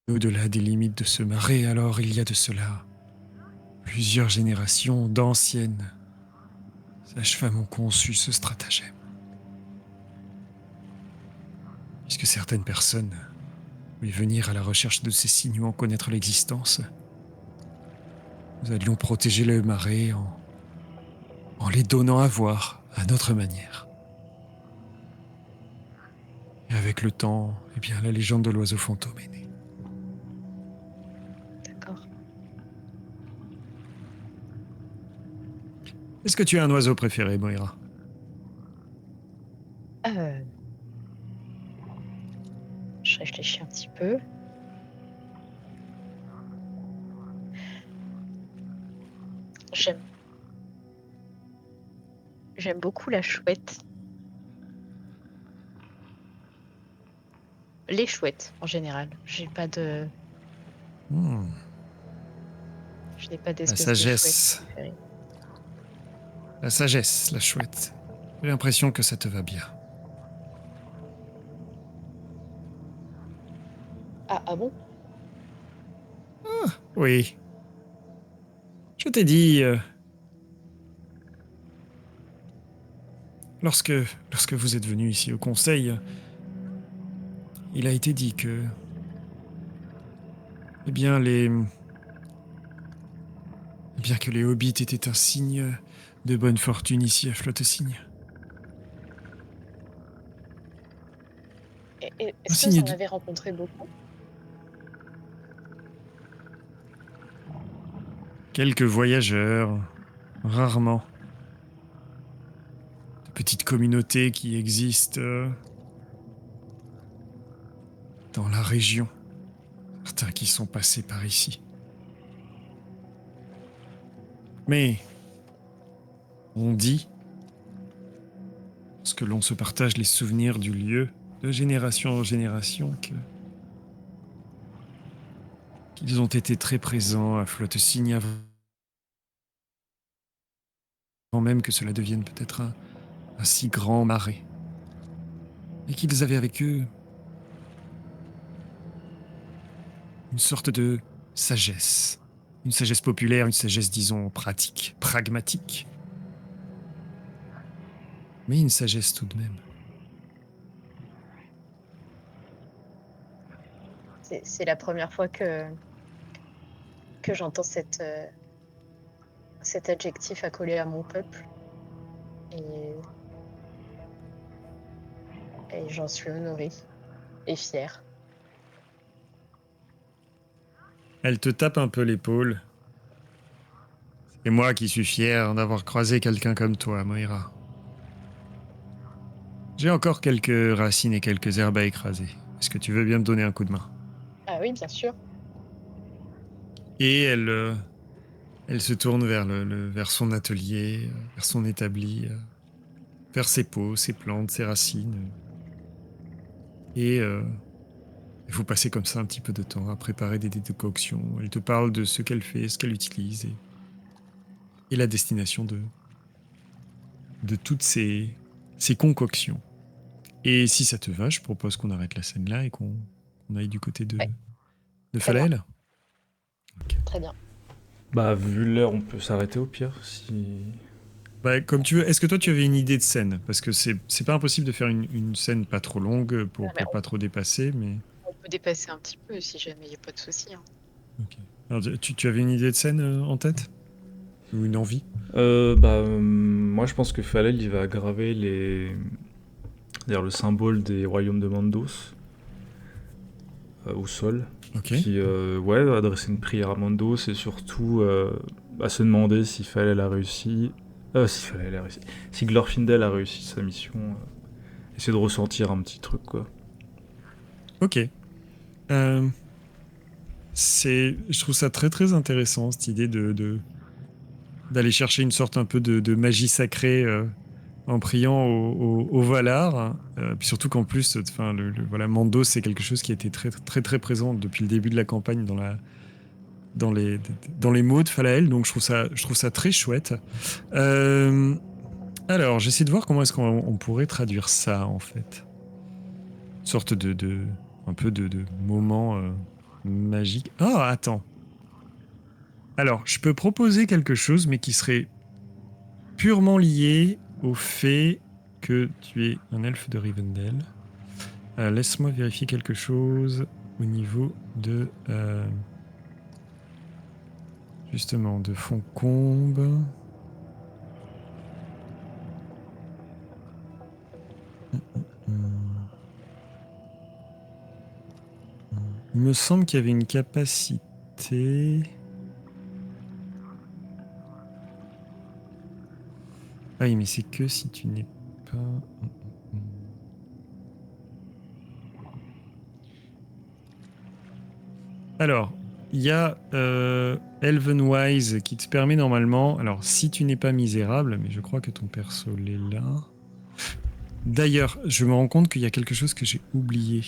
au-delà des limites de ce marais, alors il y a de cela plusieurs générations d'anciennes sages-femmes ont conçu ce stratagème. Puisque certaines personnes voulaient venir à la recherche de ces signes ou en connaître l'existence, nous allions protéger le marais en les donnant à voir à notre manière. Et avec le temps, eh bien, la légende de l'oiseau fantôme est née. D'accord. Est-ce que tu as un oiseau préféré, Moira? Euh, je réfléchis un petit peu. J'aime J'aime beaucoup la chouette. Les chouettes, en général. Hmm, Je n'ai pas La d'espèce de chouette sagesse. préférée. La sagesse, la chouette. J'ai l'impression que ça te va bien. Ah bon? Oui. Je t'ai dit, lorsque vous êtes venu ici au conseil, il a été dit que, eh bien, que les hobbits étaient un signe de bonne fortune ici à Flotte-Cygne. Un Est-ce que vous signe en de... avez rencontré beaucoup? Quelques voyageurs, rarement. De petites communautés qui existent dans la région. Certains qui sont passés par ici. Mais on dit, parce que l'on se partage les souvenirs du lieu, de génération en génération, qu'ils ont été très présents à Flotte-Cygne avant même que cela devienne peut-être un si grand marais. Et qu'ils avaient avec eux une sorte de sagesse. Une sagesse populaire, une sagesse, disons, pratique, pragmatique. Mais une sagesse tout de même. C'est la première fois que j'entends cet adjectif accolé à mon peuple. Et, et j'en suis honorée et fière. Elle te tape un peu l'épaule. C'est moi qui suis fier d'avoir croisé quelqu'un comme toi, Moira. J'ai encore quelques racines et quelques herbes à écraser. Est-ce que tu veux bien me donner un coup de main? Ah oui, bien sûr. Et elle se tourne vers son atelier, vers son établi, vers ses pots, ses plantes, ses racines. Et vous passez comme ça un petit peu de temps à préparer des décoctions. Elle te parle de ce qu'elle fait, ce qu'elle utilise et la destination de toutes ces concoctions. Et si ça te va, je propose qu'on arrête la scène là et qu'on aille du côté de Très bien. Falaël. Très bien. Bah, vu l'heure, on peut s'arrêter au pire. Si... Bah, comme tu veux. Est-ce que toi, tu avais une idée de scène? Parce que c'est pas impossible de faire une scène pas trop longue pour pas trop dépasser, mais... On peut dépasser un petit peu si jamais il n'y a pas de souci. Hein. Ok. Alors, tu avais une idée de scène en tête? Ou une envie? Moi, je pense que Falel, il va graver d'ailleurs, le symbole des royaumes de Mandos au sol. Ok. Puis, va adresser une prière à Mandos et surtout à se demander si Falel a réussi. Si Glorfindel a réussi sa mission. Essayer de ressentir un petit truc, quoi. Ok. Je trouve ça très très intéressant, cette idée d'aller chercher une sorte un peu de magie sacrée en priant au Valar. Puis surtout qu'en plus, voilà, Mandos, c'est quelque chose qui a été très très très présent depuis le début de la campagne dans les mots de Falaël. Donc je trouve ça très chouette. Alors, j'essaie de voir comment est-ce qu'on pourrait traduire ça, en fait. Une sorte un peu de moment magique. Oh, attends. Alors, je peux proposer quelque chose, mais qui serait purement lié au fait que tu es un elfe de Rivendell. Laisse-moi vérifier quelque chose au niveau de... justement, de Fontcombe. Il me semble qu'il y avait une capacité... Ah oui, mais c'est que si tu n'es pas... Alors, il y a Elvenwise qui te permet normalement... Alors, si tu n'es pas misérable, mais je crois que ton perso l'est là... D'ailleurs, je me rends compte qu'il y a quelque chose que j'ai oublié.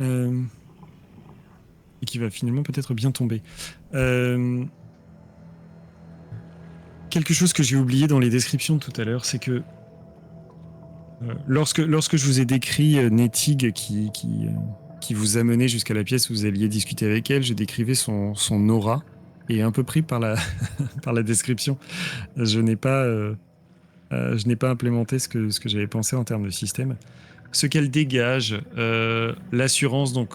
Et qui va finalement peut-être bien tomber. Quelque chose que j'ai oublié dans les descriptions de tout à l'heure, c'est que lorsque je vous ai décrit Nettig qui vous a mené jusqu'à la pièce où vous alliez discuter avec elle, je décrivais son aura, et un peu pris par la, par la description, je n'ai pas implémenté ce que j'avais pensé en termes de système. Ce qu'elle dégage, l'assurance dont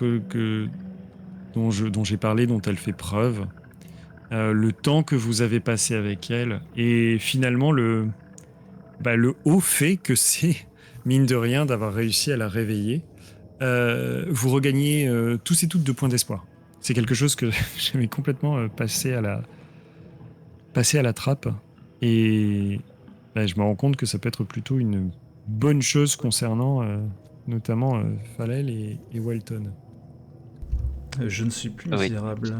j'ai parlé, dont elle fait preuve, le temps que vous avez passé avec elle, et finalement le haut fait que c'est, mine de rien, d'avoir réussi à la réveiller. Vous regagnez tous et toutes 2 points d'espoir. C'est quelque chose que j'avais complètement passé à la trappe, et je me rends compte que ça peut être plutôt une bonne chose concernant notamment Falel et Walton. Je ne suis plus Oui. misérable.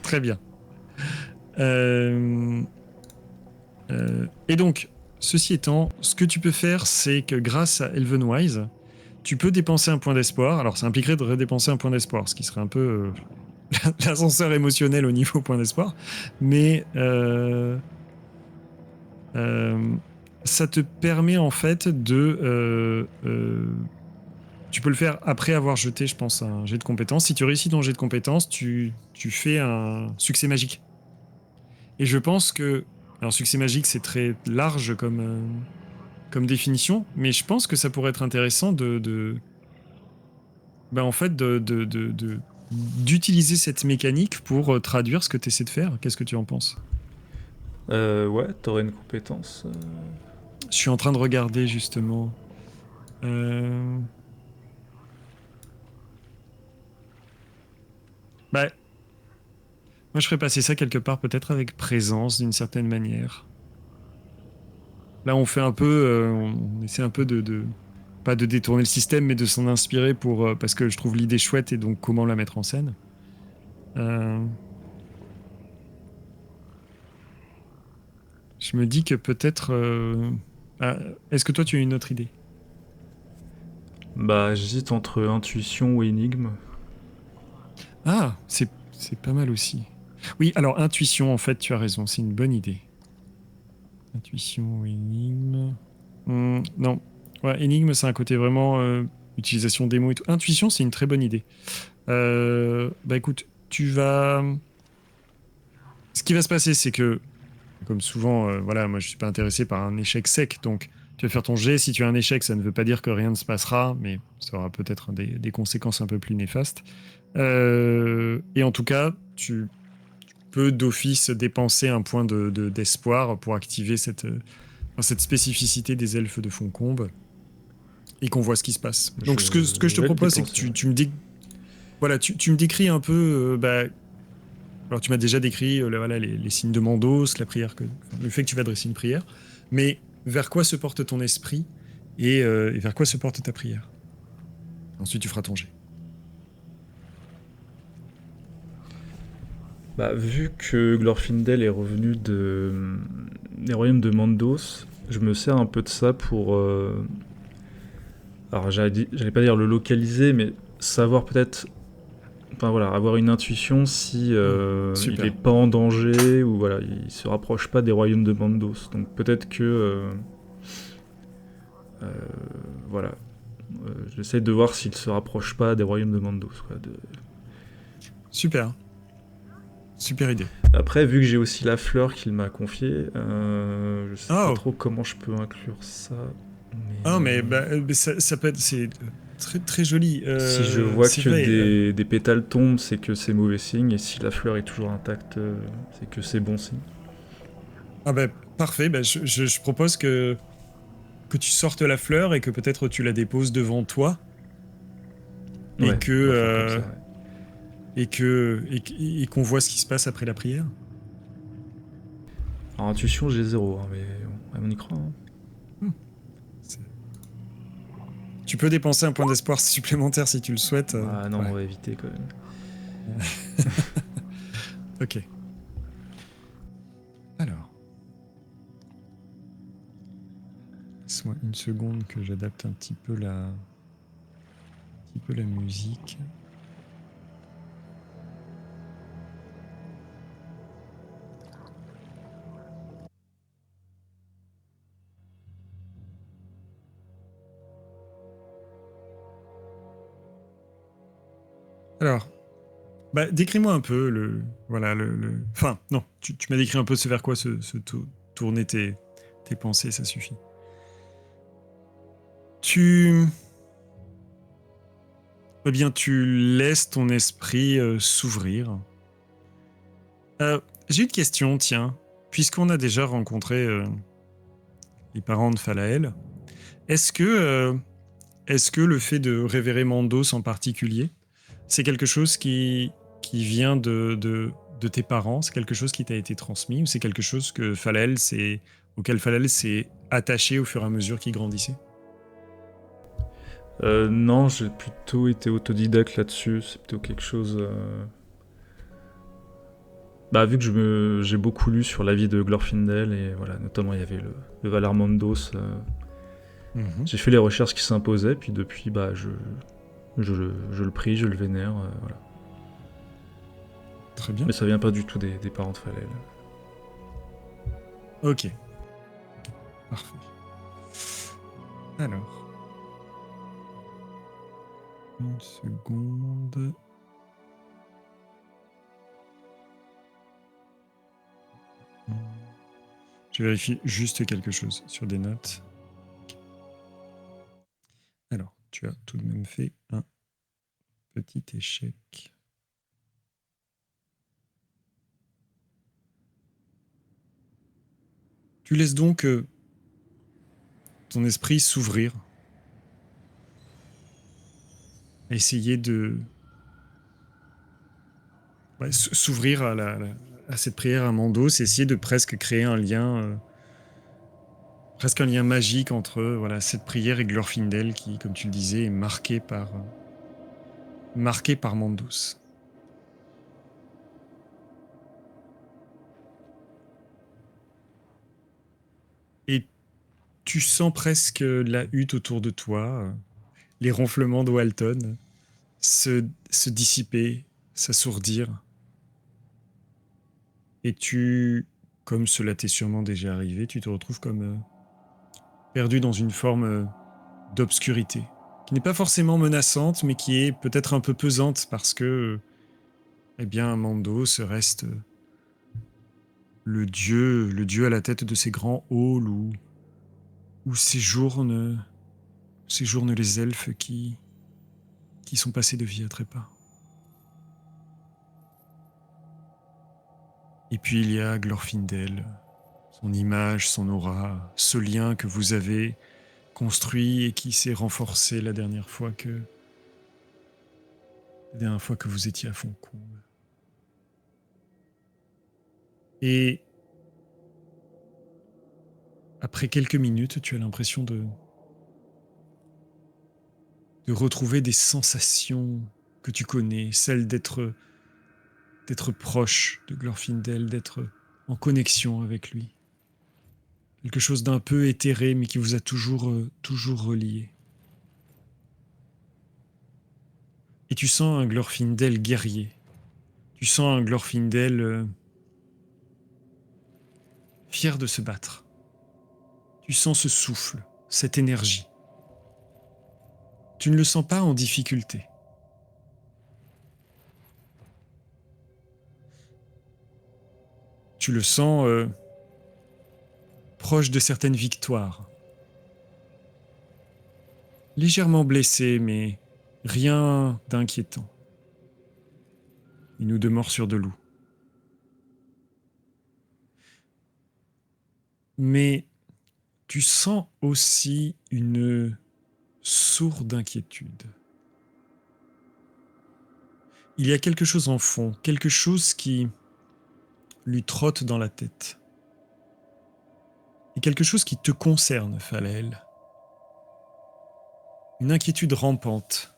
Très bien. Et donc, ceci étant, ce que tu peux faire, c'est que grâce à Elvenwise, tu peux dépenser un point d'espoir. Alors, ça impliquerait de redépenser un point d'espoir, ce qui serait un peu l'ascenseur émotionnel au niveau point d'espoir. Mais ça te permet en fait de... tu peux le faire après avoir jeté, je pense, un jet de compétences. Si tu réussis ton jet de compétences, tu fais un succès magique. Et je pense que... Alors, succès magique, c'est très large comme définition, mais je pense que ça pourrait être intéressant d'utiliser cette mécanique pour traduire ce que tu essaies de faire. Qu'est-ce que tu en penses? Ouais, t'aurais une compétence. Je suis en train de regarder, justement. Moi, je ferais passer ça quelque part, peut-être avec présence, d'une certaine manière. Là, on fait un peu... on essaie un peu de pas de détourner le système, mais de s'en inspirer parce que je trouve l'idée chouette et donc comment la mettre en scène. Je me dis que peut-être... est-ce que toi, tu as une autre idée? Bah, j'hésite entre intuition ou énigme. Ah, c'est pas mal aussi. Oui, alors intuition, en fait, tu as raison, c'est une bonne idée. Intuition ou énigme... non. Ouais, énigme, c'est un côté vraiment utilisation des mots et tout. Intuition, c'est une très bonne idée. Bah écoute, tu vas... Ce qui va se passer, c'est que, comme souvent, voilà, moi je suis pas intéressé par un échec sec, donc tu vas faire ton jet. Si tu as un échec, ça ne veut pas dire que rien ne se passera, mais ça aura peut-être des conséquences un peu plus néfastes. Et en tout cas, tu peux d'office dépenser un point d'espoir pour activer cette spécificité des elfes de Foncombe et qu'on voit ce qui se passe. Donc ce que je te vais le propose, c'est que dépenser, ouais. tu me dis... Voilà, tu me décris un peu... alors tu m'as déjà décrit voilà, les signes de Mandos, la prière le fait que tu vas adresser une prière, mais vers quoi se porte ton esprit et vers quoi se porte ta prière. Ensuite, tu feras ton jet. Bah, vu que Glorfindel est revenu des royaumes de Mandos, je me sers un peu de ça pour... alors, j'allais pas dire le localiser, mais savoir peut-être... Enfin voilà, avoir une intuition si Super. il est pas en danger ou voilà, il se rapproche pas des royaumes de Mandos. Donc peut-être que... voilà. J'essaie de voir s'il se rapproche pas des royaumes de Mandos. Quoi, Super. Super idée. Après, vu que j'ai aussi la fleur qu'il m'a confiée, je sais pas trop comment je peux inclure ça. Mais ça peut être... C'est très, très joli. Si je vois que vrai, des pétales tombent, c'est que c'est mauvais signe. Et si la fleur est toujours intacte, c'est que c'est bon signe. Ah bah, parfait. Bah, je propose que tu sortes la fleur et que peut-être tu la déposes devant toi. Ouais, Et que... on va faire comme ça, ouais. et qu'on voit ce qui se passe après la prière. En intuition, j'ai 0, hein, mais on y croit. Hein. Tu peux dépenser un point d'espoir supplémentaire si tu le souhaites. Ah non, ouais. on va éviter quand même. Ok. Alors. Laisse-moi une seconde que j'adapte un petit peu la musique. Alors, bah, décris-moi un peu Enfin, non, tu m'as décrit un peu ce vers quoi se tournaient tes pensées, ça suffit. Eh bien, tu laisses ton esprit s'ouvrir. J'ai une question, tiens. Puisqu'on a déjà rencontré les parents de Phalaël, est-ce que le fait de révérer Mandos en particulier, c'est quelque chose qui vient de tes parents, c'est quelque chose qui t'a été transmis, ou c'est quelque chose auquel Phalaël s'est attaché au fur et à mesure qu'il grandissait? Non, j'ai plutôt été autodidacte là-dessus. C'est plutôt quelque chose... Bah, vu que j'ai beaucoup lu sur la vie de Glorfindel, et voilà, notamment il y avait le Valar Mandos, j'ai fait les recherches qui s'imposaient, puis depuis, bah, je le prie, je le vénère, voilà. Très bien. Mais ça vient pas du tout des parents de Phalaël. Ok. Parfait. Alors. Une seconde. Je vérifie juste quelque chose sur des notes. Alors, tu as tout de même fait un petit échec. Tu laisses donc ton esprit s'ouvrir. Essayer de s'ouvrir à cette prière à Mandos, essayer de presque créer un lien presque un lien magique entre voilà, cette prière et Glorfindel qui, comme tu le disais, est marqué par Mandos. Et tu sens presque la hutte autour de toi, les ronflements de Walton se dissiper, s'assourdir. Et comme cela t'est sûrement déjà arrivé, tu te retrouves comme perdu dans une forme d'obscurité, qui n'est pas forcément menaçante, mais qui est peut-être un peu pesante parce que, eh bien, Mandos reste le dieu à la tête de ces grands halls où séjournent les elfes qui sont passés de vie à trépas. Et puis il y a Glorfindel, son image, son aura, ce lien que vous avez construit et qui s'est renforcé la dernière fois que vous étiez à Foncombe. Et après quelques minutes, tu as l'impression de retrouver des sensations que tu connais, celles d'être proche de Glorfindel, d'être en connexion avec lui. Quelque chose d'un peu éthéré, mais qui vous a toujours relié. Et tu sens un Glorfindel guerrier. Tu sens un Glorfindel fier de se battre. Tu sens ce souffle, cette énergie. Tu ne le sens pas en difficulté. Tu le sens proche de certaines victoires. Légèrement blessé, mais rien d'inquiétant. Il nous de morsure de loup. Mais tu sens aussi une sourde inquiétude. Il y a quelque chose en fond, quelque chose qui lui trotte dans la tête. Et quelque chose qui te concerne, Falael. Une inquiétude rampante.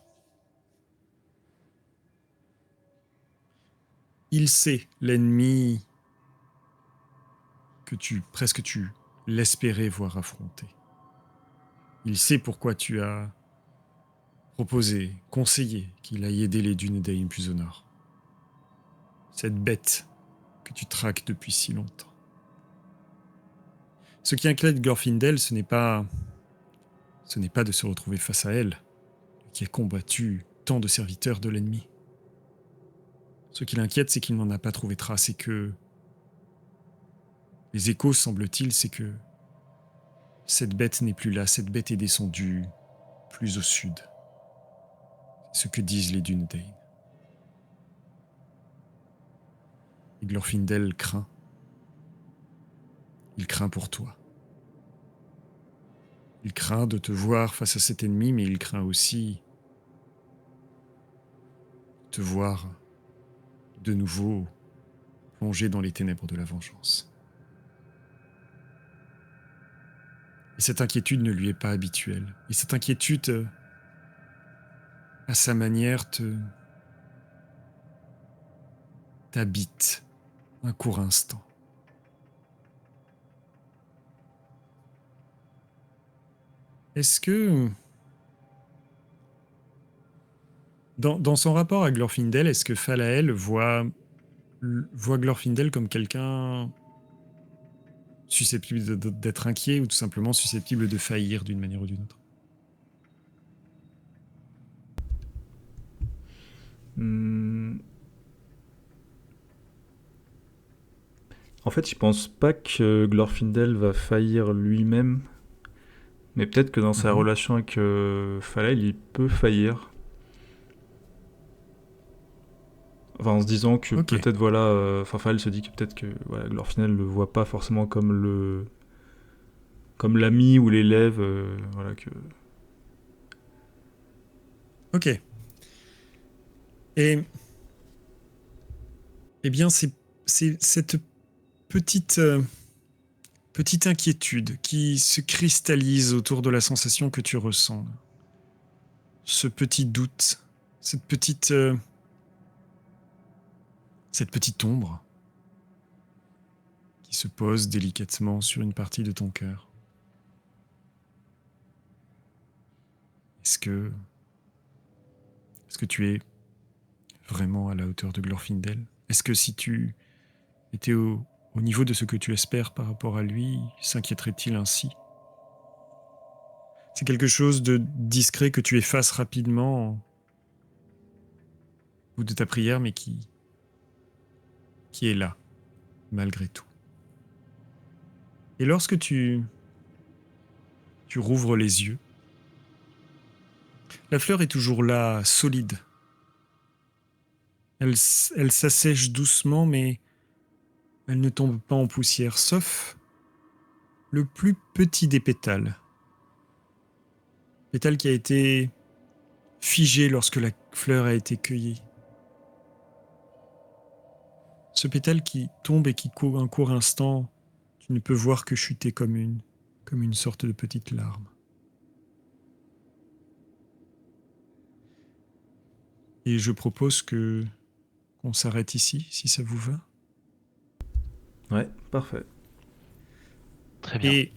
Il sait l'ennemi que tu l'espérais voir affronter. Il sait pourquoi tu as proposé, conseillé qu'il aille aider les dunes d'Aim plus au nord. Cette bête que tu traques depuis si longtemps. Ce qui inquiète Glorfindel, ce n'est pas de se retrouver face à elle, qui a combattu tant de serviteurs de l'ennemi. Ce qui l'inquiète, c'est qu'il n'en a pas trouvé trace et que les échos, semble-t-il, c'est que cette bête n'est plus là, cette bête est descendue plus au sud. C'est ce que disent les dunes d'Ain. Et Glorfindel craint. Il craint pour toi. Il craint de te voir face à cet ennemi, mais il craint aussi te voir de nouveau plongé dans les ténèbres de la vengeance. Et cette inquiétude ne lui est pas habituelle. Et cette inquiétude, à sa manière, t'habite un court instant. Est-ce que, dans son rapport à Glorfindel, est-ce que Falael voit Glorfindel comme quelqu'un susceptible d'être inquiet ou tout simplement susceptible de faillir d'une manière ou d'une autre? En fait, je pense pas que Glorfindel va faillir lui-même, mais peut-être que dans sa relation avec Falael, il peut faillir. Enfin, en se disant que peut-être Falael se dit que peut-être que Glorfindel le voit pas forcément comme l'ami ou l'élève, que. Ok. Et eh bien, c'est cette petite petite inquiétude qui se cristallise autour de la sensation que tu ressens. Ce petit doute, cette petite ombre qui se pose délicatement sur une partie de ton cœur. Est-ce que tu es vraiment à la hauteur de Glorfindel? Est-ce que si tu étais au niveau de ce que tu espères par rapport à lui, s'inquiéterait-il ainsi? C'est quelque chose de discret que tu effaces rapidement au bout de ta prière, mais qui est là, malgré tout. Et lorsque tu rouvres les yeux, la fleur est toujours là, solide. Elle s'assèche doucement, mais elle ne tombe pas en poussière, sauf le plus petit des pétales. Pétale qui a été figé lorsque la fleur a été cueillie. Ce pétale qui tombe et qui court un court instant, tu ne peux voir que chuter comme une sorte de petite larme. Et je propose qu'on s'arrête ici, si ça vous va. Ouais, parfait. Très bien. Et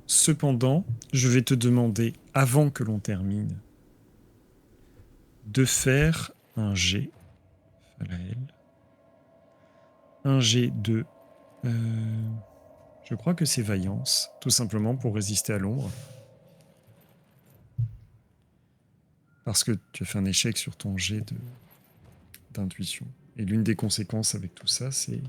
cependant, je vais te demander, avant que l'on termine, de faire un jet, un jet de... je crois que c'est vaillance, tout simplement pour résister à l'ombre. Parce que tu as fait un échec sur ton jet d'intuition. Et l'une des conséquences avec tout ça, c'est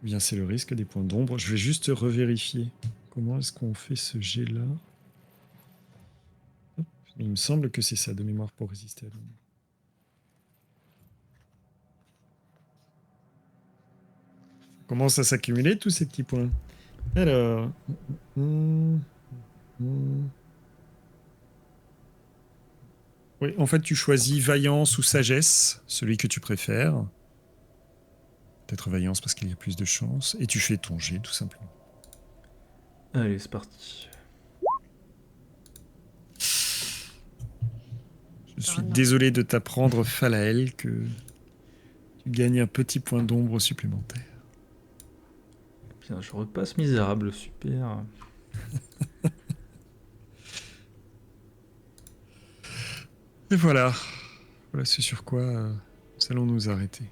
le risque des points d'ombre. Je vais juste revérifier comment est-ce qu'on fait ce jet-là. Hop. Il me semble que c'est ça, de mémoire, pour résister à l'ombre. Commence à s'accumuler tous ces petits points. Alors... Oui, en fait, tu choisis vaillance ou sagesse, celui que tu préfères. Peut-être vaillance parce qu'il y a plus de chances. Et tu fais ton jet, tout simplement. Allez, c'est parti. Je suis désolé de t'apprendre, Falael, que tu gagnes un petit point d'ombre supplémentaire. Bien, je repasse misérable, super. Et voilà. Voilà ce sur quoi nous allons nous arrêter.